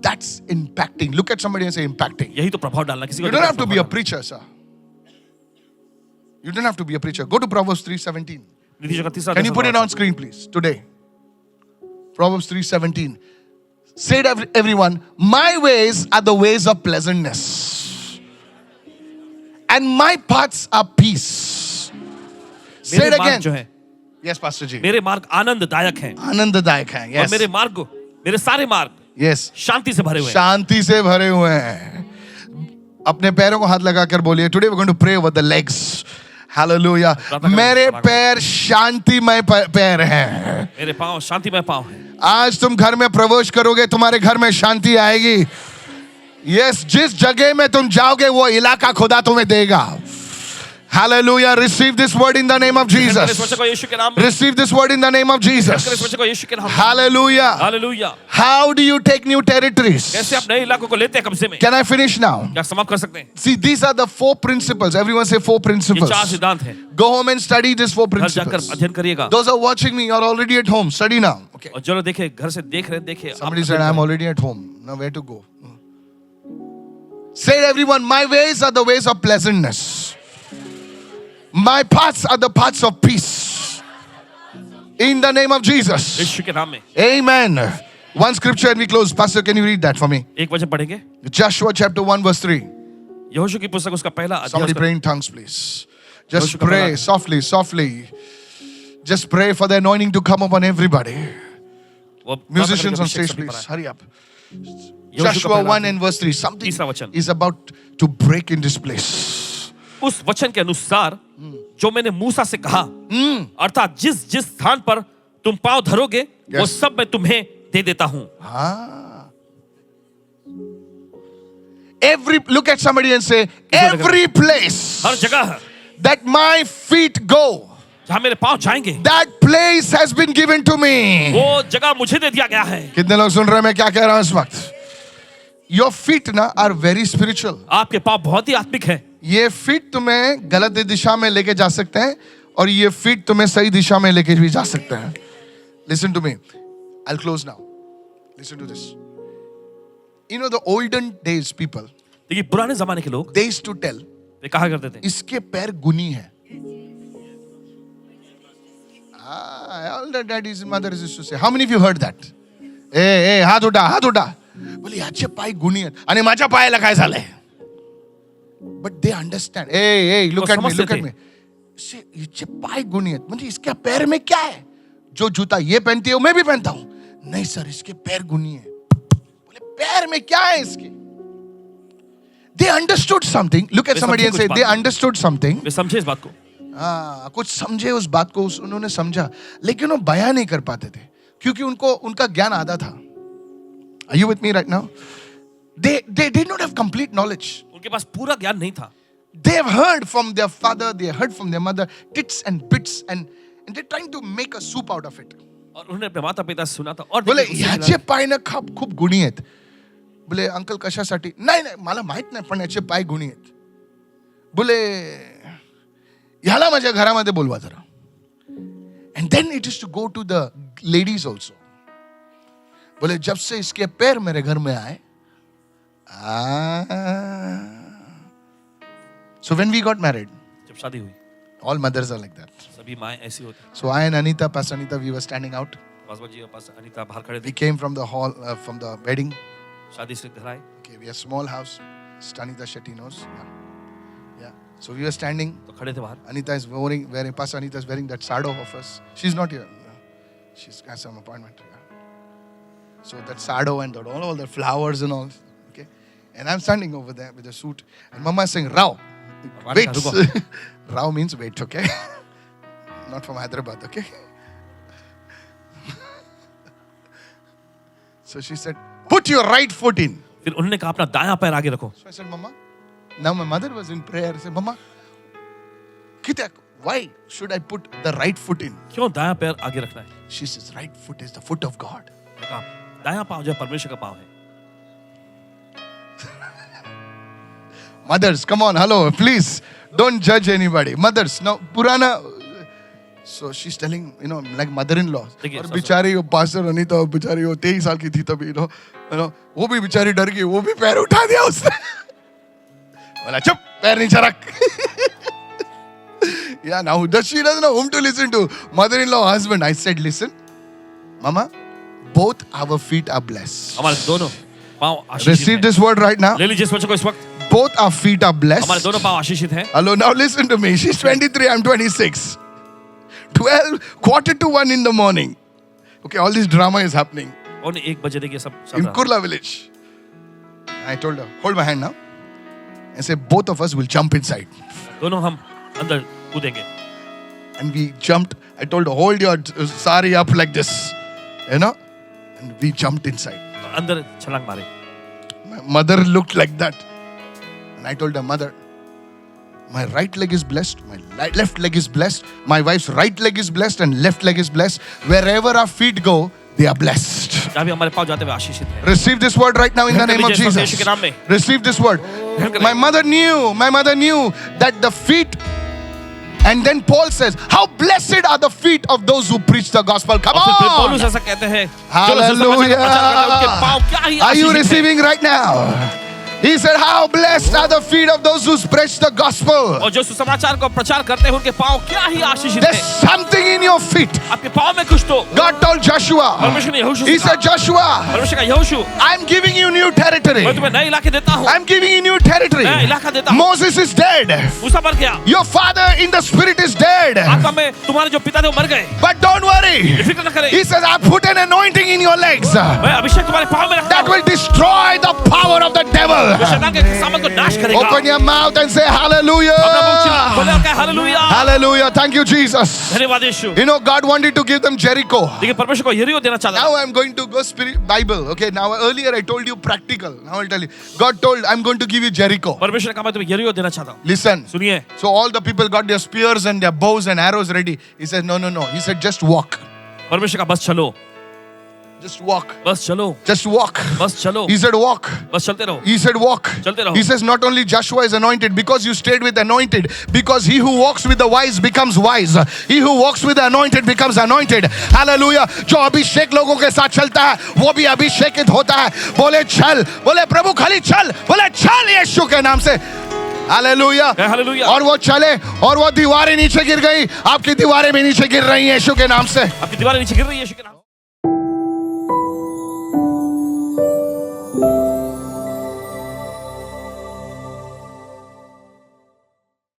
That's impacting. Look at somebody and say impacting. यही तो प्रभाव डालना किसी को। You don't have to be a preacher, sir. You don't have to be a preacher. Go to Proverbs 3:17. नीति का 3रा Can you put it अध्याय। on screen, please, today? Proverbs 3:17. Say to everyone, my ways are the ways of pleasantness, and my paths are peace. Say मेरे it मार्ग जो again. है, Yes, Pastor Ji. मेरे मार्ग आनंददायक हैं। आनंददायक है. और Yes. मेरे मार्ग, मेरे सारे मार्ग Yes. शांति से भरे हुए हैं। शांति से भरे हुए हैं. अपने पैरों को हाथ लगाकर बोलिए, today we going to pray over the legs. Hallelujah. मेरे पैर शांतिमय पैर हैं. मेरे पांव शांतिमय पांव हैं। आज तुम घर में प्रवेश करोगे, तुम्हारे घर में शांति आएगी. यस, जिस जगह में तुम जाओगे वो इलाका खुदा तुम्हें देगा. Hallelujah. Receive this word in the name of इस वचन Jesus. को यीशु के नाम में। Receive this word in the name of इस Jesus. वचन को यीशु के नाम में। Hallelujah. Hallelujah. How do you take new territories? कैसे आप नए इलाकों को लेते हैं कब्जे में? Can I finish now? क्या समाप्त कर सकते हैं? See, these are the 4 principles. Everyone say 4 ये principles. 4 सिद्धांत हैं। Go home and study these 4 घर जाकर principles. अध्ययन करिएगा। Those are watching me, you're already at home. Study now. Okay. और चलो देखे, घर से देख रहे देखिए। आप Somebody अध्ययन said, I'm करें। already at home. Now where to go? Say everyone, my ways are the ways of pleasantness. My paths are the paths of peace. In the name of Jesus. यीशु के नाम में। Amen. One scripture and we close. Pastor, can you read that for me? एक वचन पढ़ेंगे। Joshua chapter 1 verse 3. यहोशू की पुस्तक उसका पहला अध्याय। Somebody उसका- pray in tongues, please. Just Joshua का pray पहला- softly, softly. Just pray for the anointing to come upon everybody. वो Musicians on प्रार्थना stage, करके please. Abhishek Hurry up. यहोशू का Joshua पहला 1 and verse 3. Something तीसरा वचन। is about to break in this place. उस वचन के अनुसार जो मैंने मूसा से कहा, अर्थात जिस जिस स्थान पर तुम पांव धरोगे वो Yes. सब मैं तुम्हें दे देता हूं। Look at somebody and say, every place हर जगह that my feet go, जहां मेरे पांव जाएंगे that place has been given to me. वो जगह मुझे दे दिया गया है। कितने लोग सुन रहे हैं मैं क्या कह रहा हूं इस वक्त? Your feet ना are very spiritual. आपके पांव बहुत ही आत्मिक है। ये feet तुम्हें गलत दिशा में लेके जा सकते हैं और ये feet तुम्हें सही दिशा में लेके भी जा सकते हैं. Listen to me. I'll close now. Listen to this. You know the olden days people, देखिए पुराने जमाने के लोग they used to tell, वे कहा करते थे इसके पैर गुनी है. All the daddies and mothers used to say. How many of you heard that? ए हात उठा, हात उठा. बोले याचे पाय गुणी आहेत आणि माझ्या पायाला काय झालंय? But they understand. Hey, look at me, look at me. से याचे पाय गुणी आहेत म्हणजे इसके पैर में क्या है? जो जूता ये पहनती है वो मैं भी पहनता हूं. नहीं सर, इसके पैर गुनी है. बोले पैर में क्या है इसके? They understood something. Look at somebody and say, they understood something. वे समझे इस बात को. हाँ, कुछ समझे उस बात को, उन्होंने समझा, लेकिन वो बयां नहीं कर पाते थे क्योंकि उनको उनका ज्ञान आधा था. Are you with me right now? They did not have complete knowledge. उनके पास पूरा ज्ञान नहीं था. They have heard from their father, they heard from their mother, tits and bits, and they're trying to make a soup out of it. और उन्होंने अपने माता पिता से सुना था और बोले याचे पाय ना खूप गुणी आहेत. बोले अंकल कशासाठी? नाही मला माहित नाही, पण याचे पाय गुणी आहेत. बोले ह्याला माझ्या घरामध्ये बोलवा जरा. And then it is to go to the ladies also. बोले जब से इसके पैर मेरे घर में आए. So when we got married, जब शादी हुई, all mothers are like that. सभी माएं ऐसी होती हैं. So I and Anita, Pastor Anita, we were standing out. Paswan ji और पास अनीता बाहर खड़े We थे. came from the hall, from the wedding. शादी से घर आए Okay, we have small house. Anita Shetty knows. Yeah. So we were standing. तो खड़े थे बाहर. Anita is wearing Pastor Anita is wearing that sado of us. She's not here. She's got some appointment. Yeah. So that sado and all the flowers and all. Okay. And I'm standing over there with a suit. And Mama is saying, Rao. Wait. Rao means wait, okay? Not from Hyderabad, okay? So she said, put your right foot in. फिर उन्होंने कहा अपना दायां पैर आगे रखो. So I said, Mama. Now my mother was in prayer. I said, Mama, why should I put the right foot in? क्यों दायां पैर आगे रखना है? She says, right foot is the foot of God. मैंने कहा दायां पाँव जो है परमेश्वर का पाँव है. Mothers, come on, hello, please. Don't judge anybody. Mothers, now, Purana. So she's telling, like mother-in-law. और बिचारी वो पास्टर अनीता और बिचारी वो 23 साल की थी तभी, वो भी बिचारी डर गई, वो भी पैर उठा दिया उसने. बोला चुप, पैर नीचे रख. Yeah, now she doesn't know whom to listen to. Mother-in-law, husband. I said, listen, Mama, both our feet are blessed. हमारे दोनों पाँव आशीषित Receive हैं. this word right now. ले लीजिए इस वचन को इस वक्त. Both our feet are blessed. हमारे दोनों पाँव आशीषित हैं. Hello, now listen to me. She's 23, I'm 26. 1:45 in the morning. Okay, all this drama is happening. और 1 बजे देखिए सब In रहा. Kurla village. I told her, hold my hand now. And say, both of us will jump inside. दोनों हम अंदर कूदेंगे. And we jumped. I told her, hold your sari up like this. And we jumped inside. अंदर छलांग मारे. My mother looked like that. And I told her, Mother, my right leg is blessed, my left leg is blessed, my wife's right leg is blessed and left leg is blessed. Wherever our feet go, they are blessed. जहाँ भी हमारे पाँव जाते हुए आशीषित हैं. Receive this word right now in the name of Jesus. Receive this word. My mother knew that the feet. And then Paul says, how blessed are the feet of those who preach the gospel. Come और फिर on. पौलुस ऐसा कहते हैं. Hallelujah. उनके पाँव क्या ही Are you आशीषित हैं. receiving right now? He said, how blessed are the feet of those who preach the gospel. और जो सुसमाचार को प्रचार करते हैं उनके पाँव क्या ही आशीषित There's हैं. something in your feet. आपके पाँव में कुछ तो. God told Joshua. परमेश्वर ने यहोशू He से said, कहा. Joshua, परमेश्वर का यहोशू. I'm giving you new territory. मैं तुम्हें नए इलाके देता हूँ. I'm giving you new territory. नया इलाका देता हूँ. Moses is dead. मूसा मर गया. Your father in the spirit is dead. आत्मा में तुम्हारे जो पिता थे वो मर गए. But don't worry. फिक्र न करें. He says, I put an anointing in your legs मैं अभिषेक तुम्हारे पाँव में रखता that हूँ. will destroy the power of the devil. जो शैतान के सामर्थ को नाश करेगा. Open your mouth and say hallelujah. अपना मुंह खोले और कहे hallelujah. Hallelujah. Thank you, Jesus. धन्यवाद यीशु. God wanted to give them Jericho. देखिए परमेश्वर को यरीहो देना चाहता. Now I'm going to go Bible. Okay, now earlier I told you practical. Now I'll tell you. God told, I'm going to give you Jericho. परमेश्वर ने कहा मैं तुम्हें यरीहो देना चाहता हूँ. Listen. सुनिए. So all the people got their spears and their bows and arrows ready. He said, no. He said, just walk. परमेश्वर का बस चलो. Just walk. बस चलो. Just walk. बस चलो. He said, walk. बस चलते रहो. He said, walk. चलते रहो. He says, not only Joshua is anointed, because you stayed with anointed, because he who walks with the wise becomes wise. He who walks with the anointed becomes anointed. Hallelujah. जो अभिषेक लोगों के साथ चलता है, वो भी अभिषेकित होता है. बोले चल, बोले प्रभु खाली चल, बोले चल यीशु के नाम से. हालेलुया. हालेलुया. और वो चले और वो दीवारें नीचे गिर गई. आपकी दीवारें भी नीचे गिर रही हैं यीशु के नाम से. आपकी दीवारें नीचे गिर रही है यीशु के नाम.